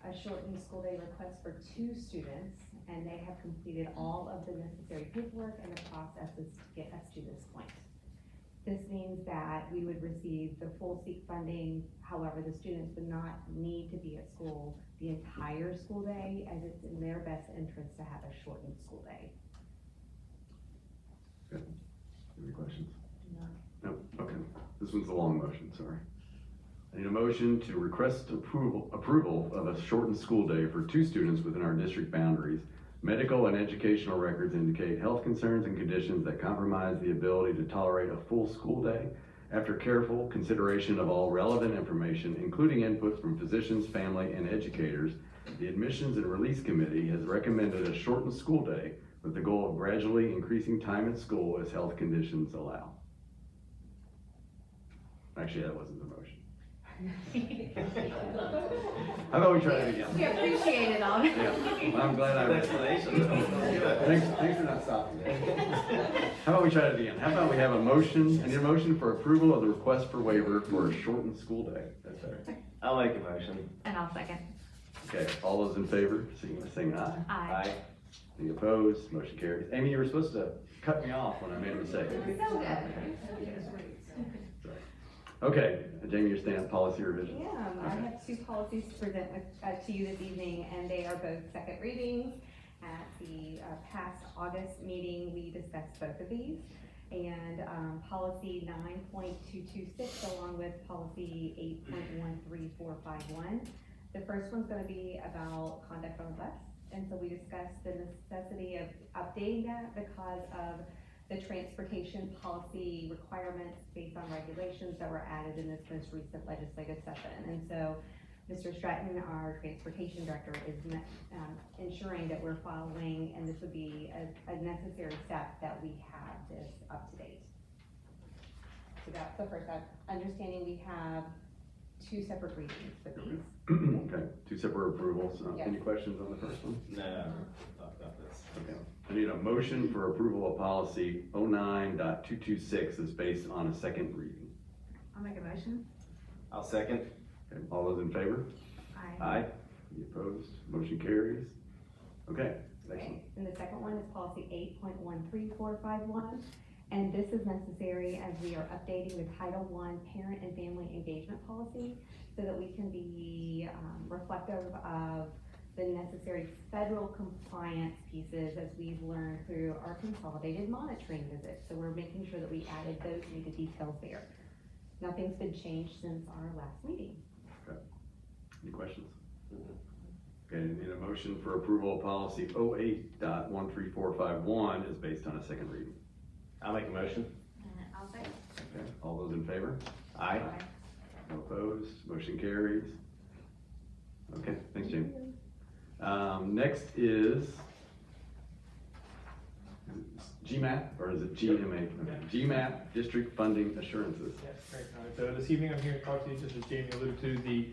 a shortened school day request for 2 students, and they have completed all of the necessary paperwork and the processes to get us to this point. This means that we would receive the full seat funding. However, the students would not need to be at school the entire school day, as it's in their best interest to have a shortened school day. Good. Any questions? No, okay. This one's a long motion, sorry. I need a motion to request approval of a shortened school day for 2 students within our district boundaries. Medical and educational records indicate health concerns and conditions that compromise the ability to tolerate a full school day. After careful consideration of all relevant information, including input from physicians, family, and educators, the Admissions and Release Committee has recommended a shortened school day with the goal of gradually increasing time at school as health conditions allow. Actually, that wasn't the motion. How about we try that again? We appreciate it all. Yeah, well, I'm glad I read it. Thanks for not stopping. How about we try it again? How about we have a motion, I need a motion for approval of the request for waiver for a shortened school day. That's better. I'll make a motion. And I'll second. Okay, all those in favor, saying aye. Aye. Any opposed? Motion carries. Amy, you were supposed to cut me off when I made a mistake. So good. Okay, Jamie, your stand policy revision. Yeah, I have 2 policies to present to you this evening, and they are both second readings. At the past August meeting, we discussed both of these. And policy 9.226 along with policy 8.13451 The first one's gonna be about conduct on the bus. And so we discussed the necessity of updating that because of the transportation policy requirements based on regulations that were added in this most recent legislative session. And so Mr. Stratton, our transportation director, is ensuring that we're following, and this would be a necessary step that we have this up to date. So that's the first step. Understanding we have 2 separate readings for these. Okay, 2 separate approvals. Yes. Any questions on the first one? No, talk about this. Okay. I need a motion for approval of policy 09.226 is based on a second reading. I'll make a motion. I'll second. Okay, all those in favor? Aye. Any opposed? Motion carries. Okay, excellent. Okay, and the second one is policy 8.13451, and this is necessary as we are updating the Title I Parent and Family Engagement Policy so that we can be reflective of the necessary federal compliance pieces as we've learned through our consolidated monitoring visits. So we're making sure that we added those needed details there. Nothing's been changed since our last meeting. Okay. Any questions? Okay, I need a motion for approval of policy 08.13451 is based on a second reading. I'll make a motion. I'll say. Okay, all those in favor? Aye. No opposed, motion carries. Okay, thanks, Jamie. Next is GMAP, or is it GMA? Okay. GMAP, District Funding Assurances. Yes, great. So this evening I'm here to talk to you, just as Jamie alluded to, the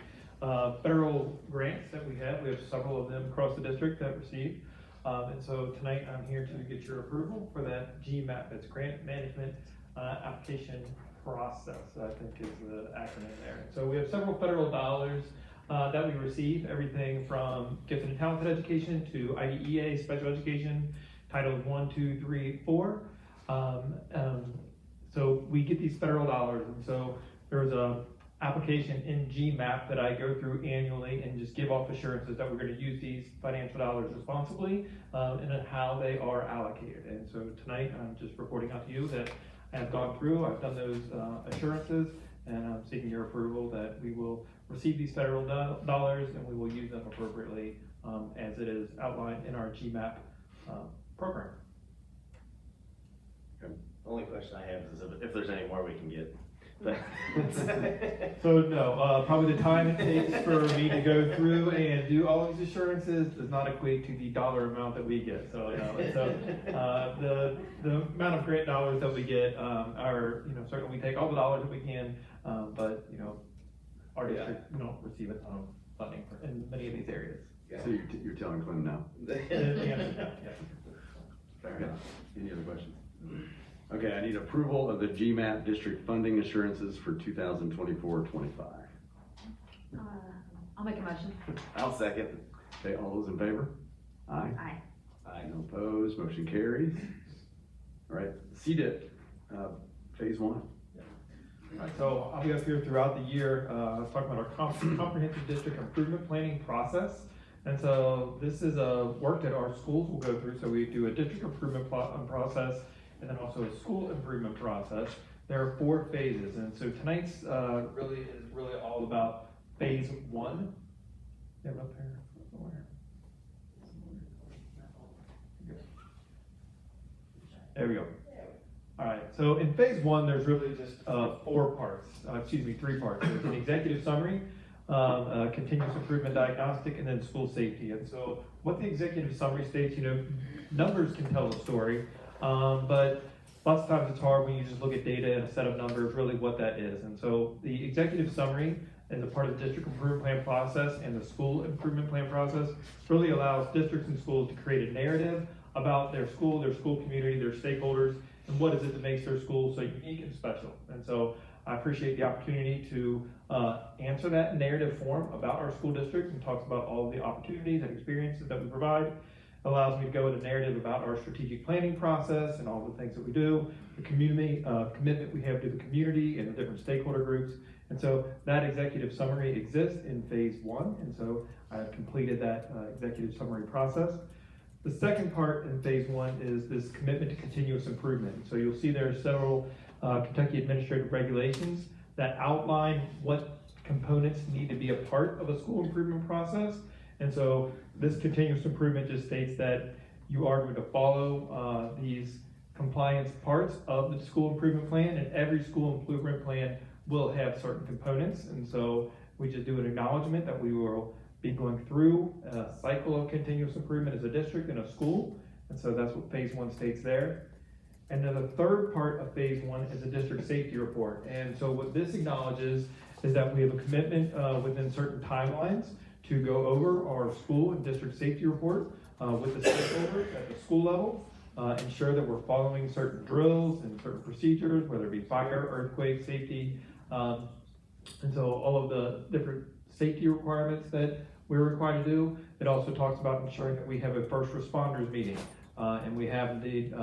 federal grants that we have. We have several of them across the district that received. And so tonight I'm here to get your approval for that GMAP. It's Grant Management Application Process, I think is the acronym there. So we have several federal dollars that we receive, everything from gifted and talented education to IDEA, special education, Titles 1, 2, 3, 4. So we get these federal dollars, and so there's a application in GMAP that I go through annually and just give off assurances that we're going to use these financial dollars responsibly and then how they are allocated. And so tonight I'm just reporting out to you that I have gone through, I've done those assurances, and I'm seeking your approval that we will receive these federal dollars and we will use them appropriately as it is outlined in our GMAP program. Okay. Only question I have is if there's any more we can get. So no, probably the time it takes for me to go through and do all these assurances does not equate to the dollar amount that we get. So no, the amount of grant dollars that we get are, certainly we take all the dollars that we can, but our district, we don't receive a ton of funding in many of these areas. So you're telling Clinton now? Fair enough. Any other questions? Okay, I need approval of the GMAP district funding assurances for 2024-25. I'll make a motion. I'll second. Okay, all those in favor? Aye. Aye. Aye, no opposed, motion carries. All right, CDIP, phase 1. All right, so I'll be up here throughout the year, talking about our comprehensive district improvement planning process. And so this is a work that our schools will go through. So we do a district improvement process and then also a school improvement process. There are 4 phases. And so tonight's really all about phase 1. You have it up here somewhere. There we go. All right, so in phase 1, there's really just 3 parts. There's an executive summary, continuous improvement diagnostic, and then school safety. And so what the executive summary states, numbers can tell a story, but lots of times it's hard when you just look at data and a set of numbers, really what that is. And so the executive summary as a part of the district improvement plan process and the school improvement plan process really allows districts and schools to create a narrative about their school community, their stakeholders, and what is it that makes their school so unique and special. And so I appreciate the opportunity to answer that narrative form about our school district and talks about all of the opportunities and experiences that we provide. It allows me to go into narrative about our strategic planning process and all the things that we do, the community commitment we have to the community and the different stakeholder groups. And so that executive summary exists in phase 1, and so I've completed that executive summary process. The second part in phase 1 is this commitment to continuous improvement. So you'll see there are several Kentucky administrative regulations that outline what components need to be a part of a school improvement process. And so this continuous improvement just states that you are going to follow these compliance parts of the school improvement plan, and every school improvement plan will have certain components. And so we just do an acknowledgement that we will be going through a cycle of continuous improvement as a district and a school. And so that's what phase 1 states there. And then the third part of phase 1 is a district safety report. And so what this acknowledges is that we have a commitment within certain timelines to go over our school and district safety report with the stakeholders at the school level, ensure that we're following certain drills and certain procedures, whether it be fire, earthquake, safety, and so all of the different safety requirements that we're required to do. It also talks about ensuring that we have a first responders meeting, and we have indeed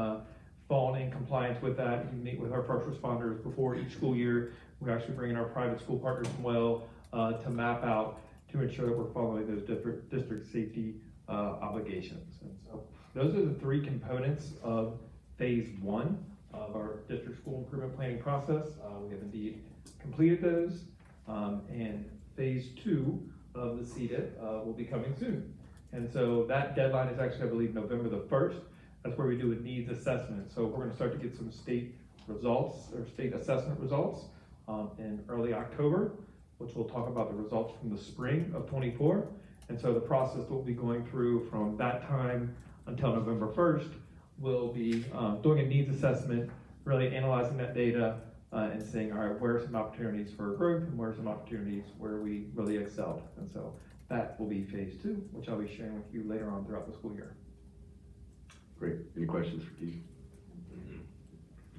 fallen in compliance with that. We meet with our first responders before each school year. We actually bring in our private school partners as well to map out to ensure that we're following those different district safety obligations. And so those are the three components of phase 1 of our district school improvement planning process. We have indeed completed those, and phase 2 of the CDIP will be coming soon. And so that deadline is actually, I believe, November the 1st. That's where we do a needs assessment. So we're going to start to get some state results or state assessment results in early October, which we'll talk about the results from the spring of 24. And so the process we'll be going through from that time until November 1st, we'll be doing a needs assessment, really analyzing that data and saying, all right, where are some opportunities for growth and where are some opportunities where we really excelled. And so that will be phase 2, which I'll be sharing with you later on throughout the school year. Great. Any questions for Keith?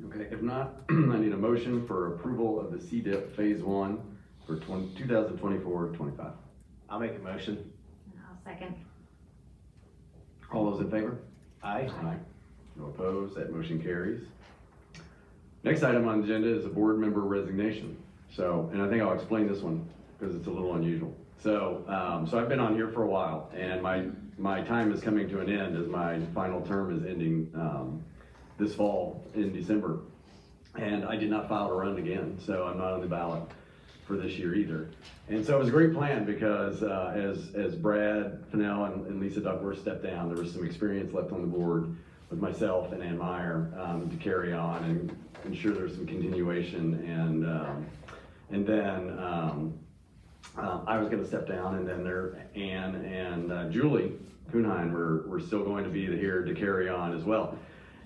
Okay, if not, I need a motion for approval of the CDIP phase 1 for 2024-25. I'll make a motion. I'll second. All those in favor? Aye. No opposed, that motion carries. Next item on the agenda is a board member resignation. So, and I think I'll explain this one because it's a little unusual. So, so I've been on here for a while, and my time is coming to an end as my final term is ending this fall in December. And I did not file to run again, so I'm not on the ballot for this year either. And so it was a great plan because as Brad Fennell and Lisa Duckworth stepped down, there was some experience left on the board with myself and Ann Meyer to carry on and ensure there's some continuation. And then I was going to step down, and then Ann and Julie Kuhnheim were still going to be here to carry on as well.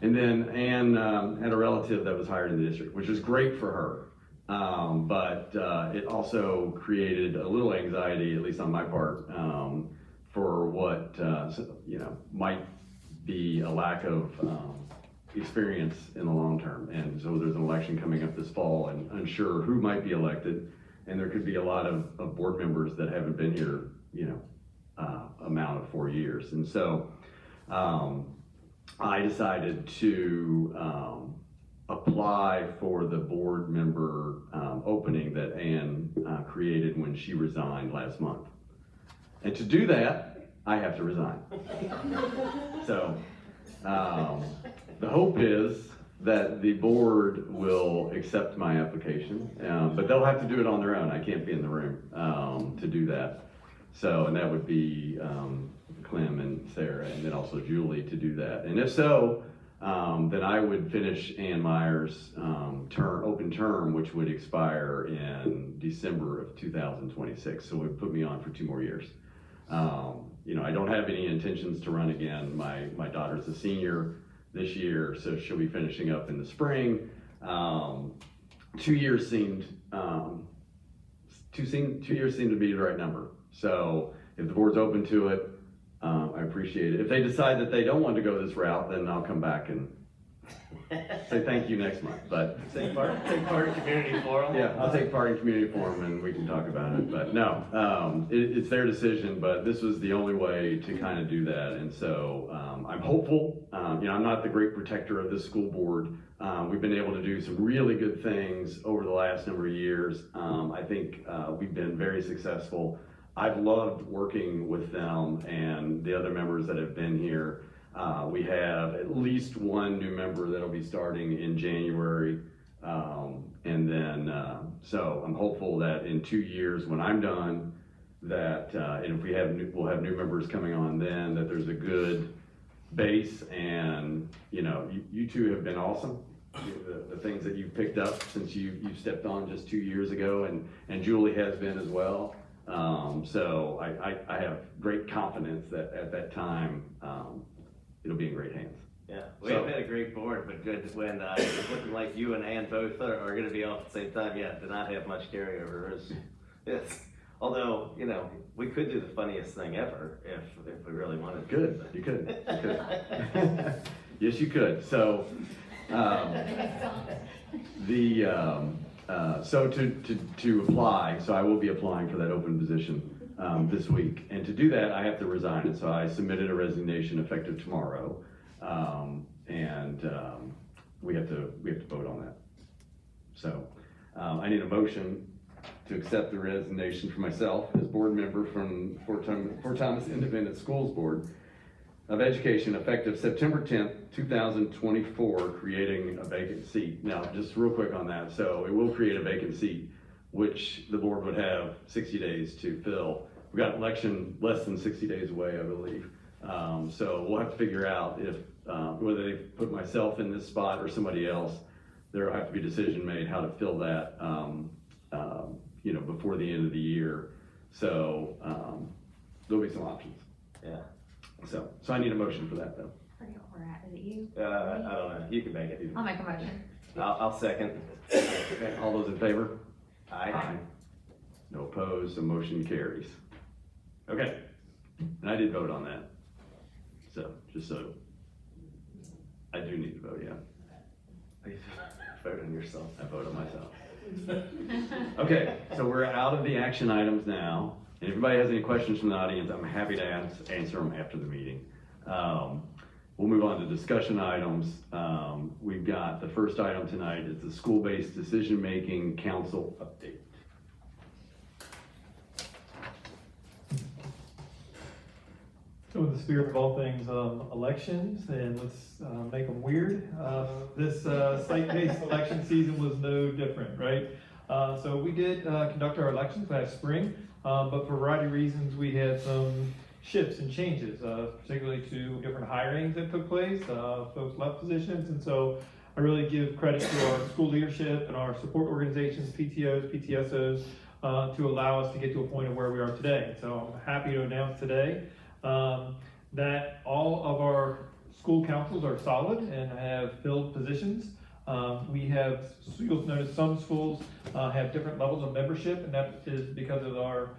And then Ann had a relative that was hired in the district, which was great for her. But it also created a little anxiety, at least on my part, for what might be a lack of experience in the long term. And so there's an election coming up this fall, and unsure who might be elected, and there could be a lot of board members that haven't been here, amount of 4 years. And so I decided to apply for the board member opening that Ann created when she resigned last month. And to do that, I have to resign. So the hope is that the board will accept my application, but they'll have to do it on their own. I can't be in the room to do that. So, and that would be Clem and Sarah, and then also Julie to do that. And if so, then I would finish Ann Meyer's open term, which would expire in December of 2026. So it would put me on for 2 more years. I don't have any intentions to run again. My daughter's a senior this year, so she'll be finishing up in the spring. 2 years seemed 2 years seemed to be the right number. So if the board's open to it, I appreciate it. If they decide that they don't want to go this route, then I'll come back and say thank you next month. But Take part in community forum. yeah, I'll take part in community forum and we can talk about it. But no, it's their decision, but this was the only way to kind of do that. And so I'm hopeful. I'm not the great protector of this school board. We've been able to do some really good things over the last number of years. I think we've been very successful. I've loved working with them and the other members that have been here. We have at least 1 new member that'll be starting in January, and then So I'm hopeful that in 2 years, when I'm done, that, and if we'll have new members coming on then, that there's a good base. And, you two have been awesome. The things that you've picked up since you stepped on just 2 years ago, and Julie has been as well. So I have great confidence that at that time, it'll be in great hands. Yeah, we have had a great board, but good when it's looking like you and Ann both are going to be off at the same time. Yeah, did not have much carryover. It's although we could do the funniest thing ever if we really wanted to. Good, you could. Yes, you could. So so to apply, so I will be applying for that open position this week, and to do that I have to resign, and so I submitted a resignation effective tomorrow. We have to vote on that. So, I need a motion to accept the resignation for myself as board member from Fort Thomas Independent Schools Board of Education effective September 10th, 2024, creating a vacant seat. Now, just real quick on that. So it will create a vacant seat, which the board would have 60 days to fill. We've got an election less than 60 days away, I believe. So we'll have to figure out if whether they put myself in this spot or somebody else. There will have to be a decision made how to fill that, before the end of the year. So there'll be some options. Yeah. So I need a motion for that, though. I forget where we're at. Is it you? I don't know. You can make it. I'll make a motion. I'll second. Okay, all those in favor? Aye. No opposed, so motion carries. Okay, and I did vote on that. So, just so, I do need to vote, yeah. Vote on yourself. I vote on myself. Okay, so we're out of the action items now. And if anybody has any questions from the audience, I'm happy to answer them after the meeting. We'll move on to discussion items. We've got the first item tonight is the School-Based Decision-Making Council update. So in the spirit of all things elections, and let's make them weird, this site-based election season was no different, right? So we did conduct our elections last spring, but for a variety of reasons, we had some shifts and changes, particularly to different hirings that took place, folks left positions, and so I really give credit to our school leadership and our support organizations, PTOs, PTSOs, to allow us to get to a point of where we are today. So I'm happy to announce today that all of our school councils are solid and have filled positions. We have, you'll notice some schools have different levels of membership, and that is because of our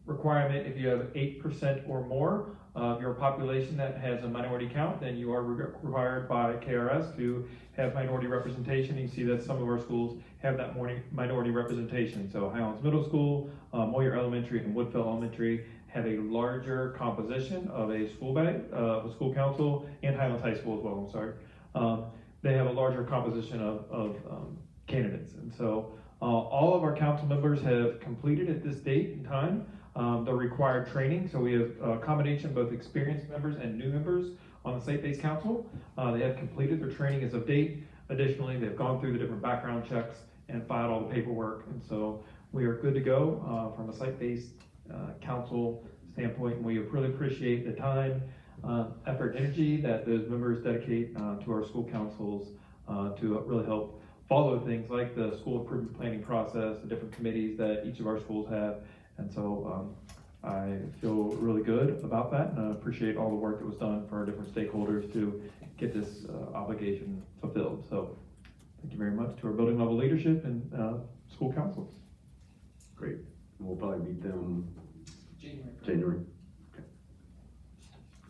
requirement. If you have 8% or more of your population that has a minority count, then you are required by KRS to have minority representation. You see that some of our schools have that minority representation. So Highlands Middle School, Moyer Elementary, and Woodfell Elementary have a larger composition of a school school council, and Highlands High School as well, I'm sorry. They have a larger composition of candidates. And so all of our council members have completed at this date and time the required training. So we have a combination of both experienced members and new members on the site-based council. They have completed their training as of date. Additionally, they've gone through the different background checks and filed all the paperwork. And so we are good to go from a site-based council standpoint. And we really appreciate the time, effort, energy that those members dedicate to our school councils to really help follow things like the school improvement planning process, the different committees that each of our schools have. And so I feel really good about that, and I appreciate all the work that was done for our different stakeholders to get this obligation fulfilled. So thank you very much to our building level leadership and school councils. Great. We'll probably meet them January.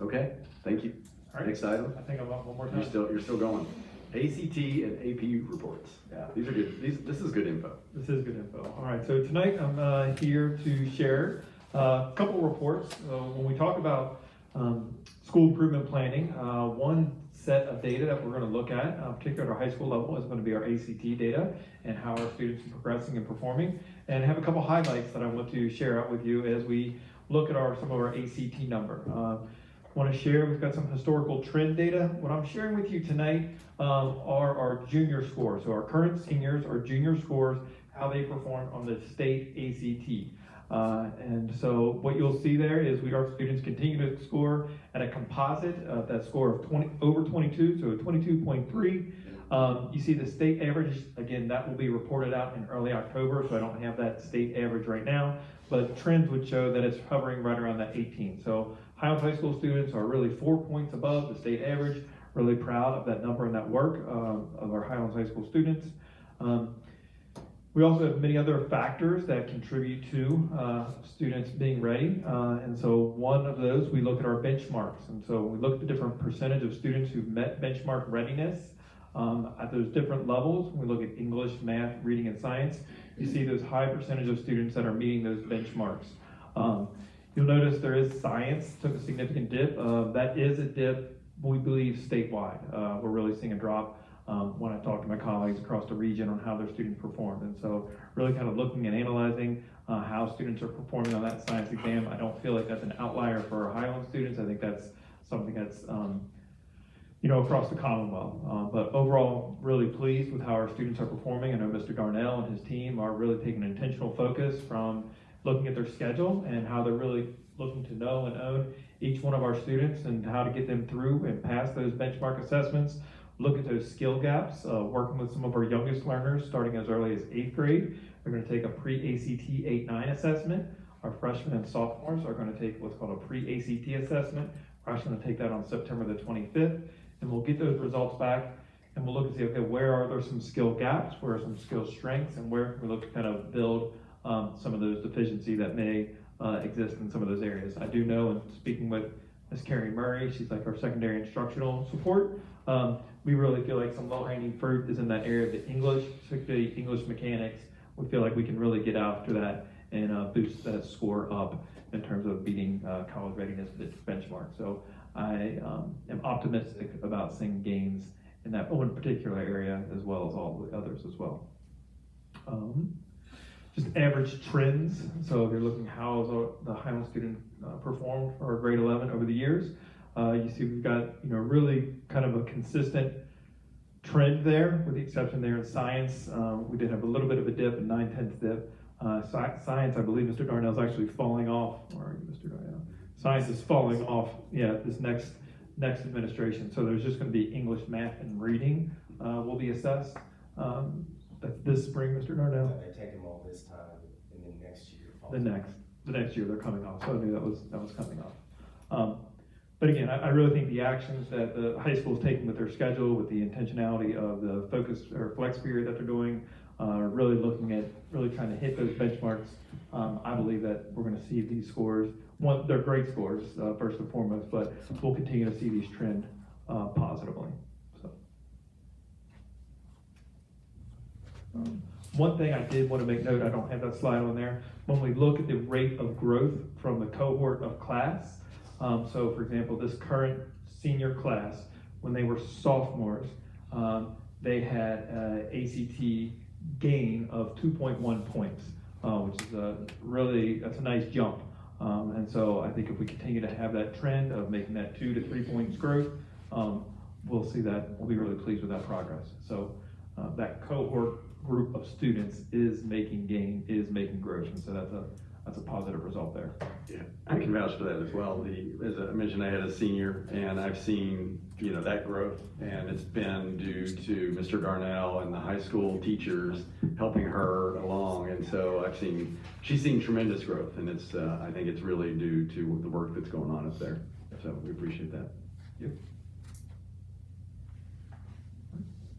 Okay, thank you. All right. Next item. I think I'm up one more time. You're still going. ACT and AP reports. Yeah, these are good. This is good info. This is good info. All right, so tonight I'm here to share a couple reports. When we talk about school improvement planning, one set of data that we're going to look at, particularly at our high school level, is going to be our ACT data and how our students are progressing and performing. And I have a couple highlights that I want to share out with you as we look at some of our ACT number. Want to share, we've got some historical trend data. What I'm sharing with you tonight are our junior scores. So our current seniors, our junior scores how they performed on the state ACT. And so what you'll see there is our students continue to score at a composite, that score of over 22, so 22.3. You see the state average, again, that will be reported out in early October, so I don't have that state average right now, but trends would show that it's hovering right around that 18. So Highlands High School students are really 4 points above the state average. Really proud of that number and that work of our Highlands High School students. We also have many other factors that contribute to students being ready. And so one of those, we look at our benchmarks. And so we look at the different percentage of students who've met benchmark readiness at those different levels. We look at English, math, reading, and science. You see those high percentage of students that are meeting those benchmarks. You'll notice there is science, took a significant dip. That is a dip, we believe, statewide. We're really seeing a drop when I talk to my colleagues across the region on how their students performed. And so really kind of looking and analyzing how students are performing on that science exam. I don't feel like that's an outlier for our Highland students. I think that's something that's across the Commonwealth. But overall, really pleased with how our students are performing. I know Mr. Darnell and his team are really taking an intentional focus from looking at their schedule and how they're really looking to know and own each one of our students and how to get them through and pass those benchmark assessments. Look at those skill gaps, working with some of our youngest learners starting as early as 8th grade. They're going to take a pre-ACT 8-9 assessment. Our freshmen and sophomores are going to take what's called a pre-ACT assessment. We're actually going to take that on September the 25th, and we'll get those results back, and we'll look and see, okay, where are there some skill gaps, where are some skill strengths, and where can we look to kind of build some of those deficiency that may exist in some of those areas. I do know, and speaking with Ms. Carrie Murray, she's like our secondary instructional support, we really feel like some low-hanging fruit is in that area of the English, particularly English mechanics. We feel like we can really get after that and boost that score up in terms of beating college readiness benchmark. So I am optimistic about seeing gains in that one particular area as well as all the others as well. Just average trends. So if you're looking how the Highland student performed for grade 11 over the years, you see we've got really kind of a consistent trend there, with the exception there in science. We did have a little bit of a dip, a 9/10 dip. Science, I believe Mr. Darnell's actually falling off. Where are you, Mr. Darnell? Science is falling off, this next administration. So there's just going to be English, math, and reading will be assessed. This spring, Mr. Darnell? They take them all this time, and then next year. The next year they're coming off. So I knew that was coming off. But again, I really think the actions that the high school is taking with their schedule, with the intentionality of the focus or flex period that they're doing, really looking at really trying to hit those benchmarks. I believe that we're going to see these scores. They're great scores, first and foremost, but we'll continue to see these trend positively. So. One thing I did want to make note, I don't have that slide on there, when we look at the rate of growth from the cohort of class, so for example, this current senior class, when they were sophomores, they had an ACT gain of 2.1 points, which is that's a nice jump. And so I think if we continue to have that trend of making that 2 to 3 points growth, we'll see that, we'll be really pleased with that progress. So that cohort group of students is making growth, and so that's a positive result there. Yeah, I can vouch for that as well. As I mentioned, I had a senior, and I've seen that growth, and it's been due to Mr. Darnell and the high school teachers helping her along, and so she's seen tremendous growth, and I think it's really due to the work that's going on up there. So we appreciate that. Yep.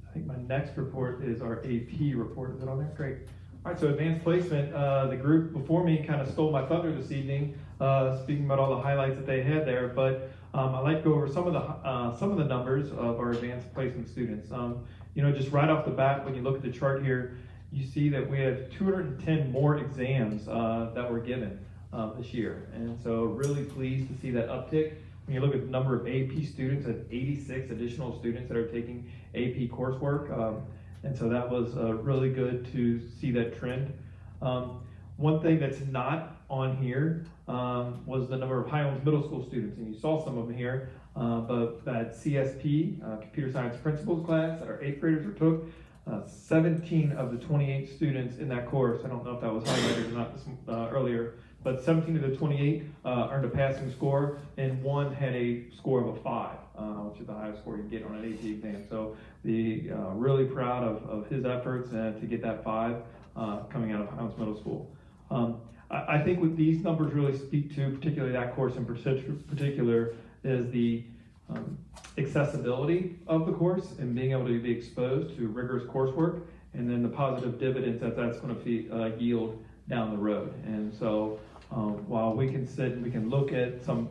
I think my next report is our AP report. Is it on there? Great. All right, so advanced placement, the group before me kind of stole my thunder this evening, speaking about all the highlights that they had there, but I'd like to go over some of the numbers of our advanced placement students. Just right off the bat, when you look at the chart here, you see that we have 210 more exams that were given this year, and so really pleased to see that uptick. When you look at the number of AP students, at 86 additional students that are taking AP coursework, and so that was really good to see that trend. One thing that's not on here was the number of Highlands Middle School students, and you saw some of them here, but that CSP, Computer Science Principles class that our 8th graders took, 17 of the 28 students in that course, I don't know if that was highlighted or not earlier, but 17 of the 28 earned a passing score, and one had a score of a 5, which is the highest score you can get on an AP exam. So really proud of his efforts to get that 5 coming out of Highlands Middle School. I think what these numbers really speak to, particularly that course in particular, is the accessibility of the course and being able to be exposed to rigorous coursework, and then the positive dividends that's going to yield down the road. And so while we can sit and we can look at some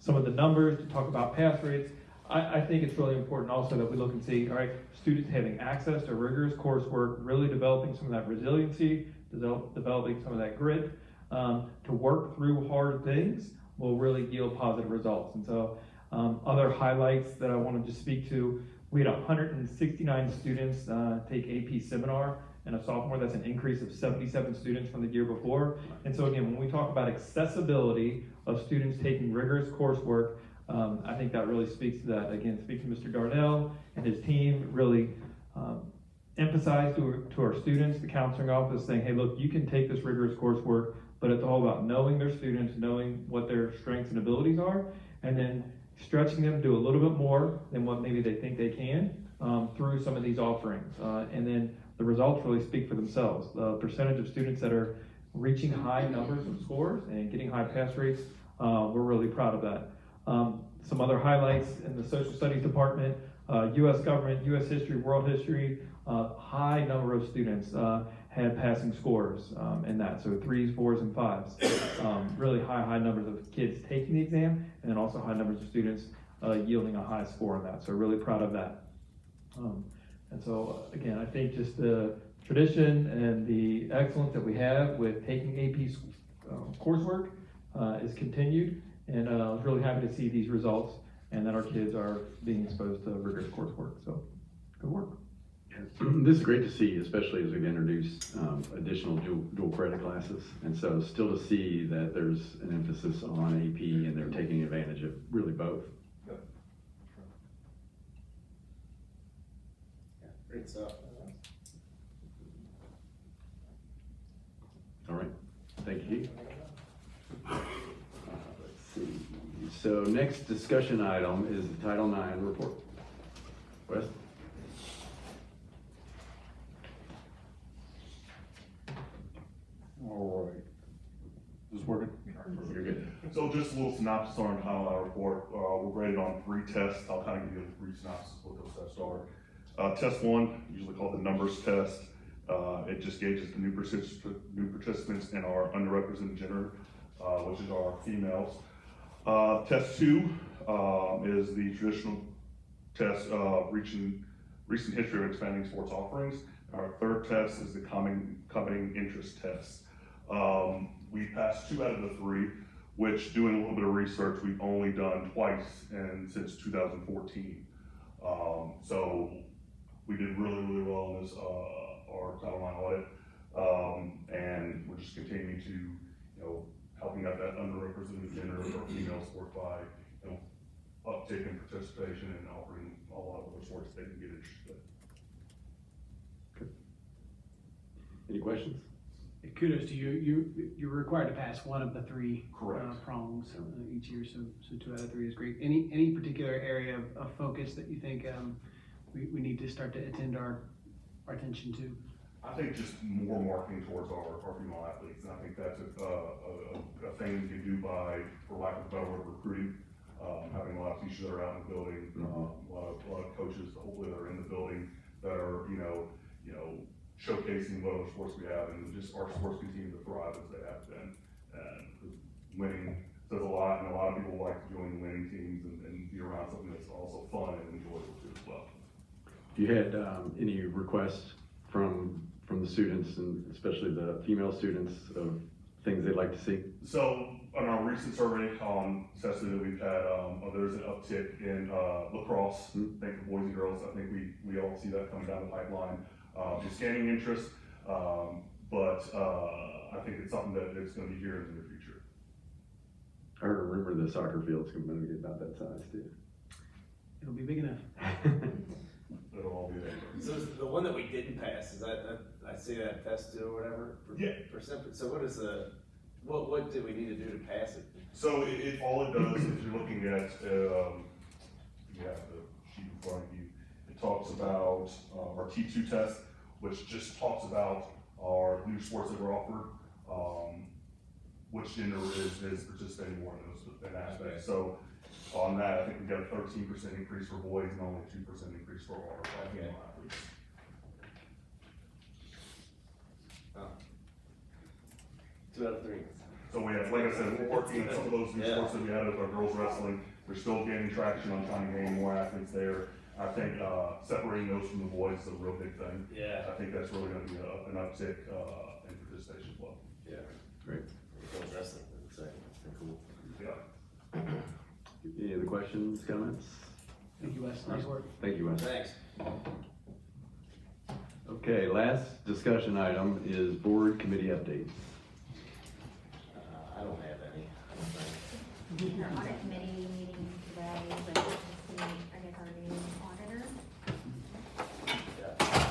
of the numbers to talk about pass rates, I think it's really important also that we look and see, all right, students having access to rigorous coursework, really developing some of that resiliency, developing some of that grit to work through hard things will really yield positive results. And so other highlights that I wanted to speak to, we had 169 students take AP seminar and a sophomore. That's an increase of 77 students from the year before. And so again, when we talk about accessibility of students taking rigorous coursework, I think that really speaks to that. Again, speak to Mr. Darnell and his team, really emphasize to our students, the counseling office, saying, hey, look, you can take this rigorous coursework, but it's all about knowing their students, knowing what their strengths and abilities are, and then stretching them to do a little bit more than what maybe they think they can through some of these offerings. And then the results really speak for themselves. The percentage of students that are reaching high numbers of scores and getting high pass rates, we're really proud of that. Some other highlights in the social studies department, U.S. government, U.S. history, world history, high number of students had passing scores in that. So 3s, 4s, and 5s. Really high numbers of kids taking the exam, and then also high numbers of students yielding a high score on that. So really proud of that. And so again, I think just the tradition and the excellence that we have with taking AP coursework is continued. And I was really happy to see these results and that our kids are being exposed to rigorous coursework. So good work. This is great to see, especially as we've introduced additional dual credit classes. And so still to see that there's an emphasis on AP and they're taking advantage of really both. Yep. Yeah, great stuff. All right, thank you. Let's see. So next discussion item is the Title IX report. Wes? All right. Is this working? You're good. So just a little synopsis on Title IX report. We're graded on 3 tests. I'll kind of give you a brief synopsis of what those tests are. Test 1, usually called the numbers test. It just gauges the new participants in our underrepresented gender, which is our females. Test 2 is the traditional test of recent history of expanding sports offerings. Our third test is the coveting interest test. We passed 2 out of the 3, which, doing a little bit of research, we've only done twice since 2014. So we did really well in this our Title IX audit, and we're just continuing to, helping out that underrepresented gender or female sport by, uptake in participation and offering a lot of other sports they can get interested in. Any questions? Kudos to you. You're required to pass one of the 3 Correct. prongs each year, so 2 out of 3 is great. Any particular area of focus that you think we need to start to attend our attention to? I think just more marketing towards our female athletes, and I think that's a thing we can do by, for lack of a better word, recruiting. Having a lot of teachers that are out in the building, a lot of coaches, hopefully, that are in the building that are, showcasing what other sports we have, and just our sports continue to thrive as they have been. And winning says a lot, and a lot of people like to join winning teams and be around something that's also fun and enjoyable too as well. You had any requests from the students, and especially the female students, of things they'd like to see? So on our recent survey on necessity that we've had, there's an uptick in lacrosse. I think for boys and girls, I think we all see that coming down the pipeline. Just gaining interest, but I think it's something that it's going to be here in the near future. I heard a rumor the soccer field's going to be about that size too. It'll be big enough. it'll all be there. So is the one that we didn't pass, is that, I see that test two or whatever? Yeah. For simple, so what is the, what did we need to do to pass it? So all it does, if you're looking at, you have the sheet in front of you, it talks about our T2 test, which just talks about our new sports that were offered, which gender is participating more in those aspects. So on that, I think we got a 13% increase for boys and only 2% increase for our female athletes. Oh. 2 out of 3. So we have, like I said, we're working on some of those new sports that we had with our girls wrestling. We're still gaining traction on trying to gain more athletes there. I think separating those from the boys is a real big thing. Yeah. I think that's really gonna be an uptick in participation as well. Yeah. Great. Girls wrestling, that's cool. Yeah. Any other questions, comments? Thank you, Wes. Nice work. Thank you, Wes. Thanks. Okay, last discussion item is board committee updates. I don't have any, I don't think. Our audit committee meeting today, but just to meet, I guess, our new auditor. Yeah.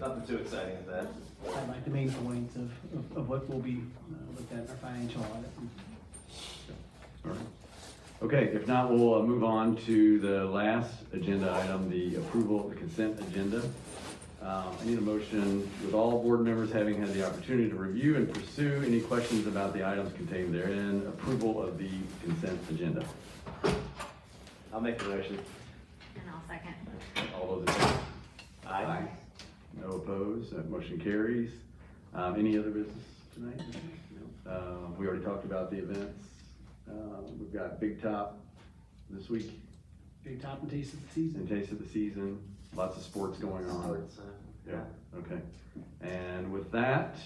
Nothing too exciting at that. Highlight the main points of what will be looked at in our financial audit. All right. Okay, if not, we'll move on to the last agenda item, the approval of the consent agenda. I need a motion with all board members having had the opportunity to review and pursue any questions about the items contained therein, approval of the consent agenda. I'll make the motion. And I'll second. All those in favor? Aye. No opposed, that motion carries. Any other business tonight? We already talked about the events. We've got Big Top this week. Big Top and Taste of the Season. And Taste of the Season, lots of sports going on. Sports, Yeah, okay. And with that,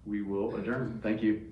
we will adjourn. Thank you.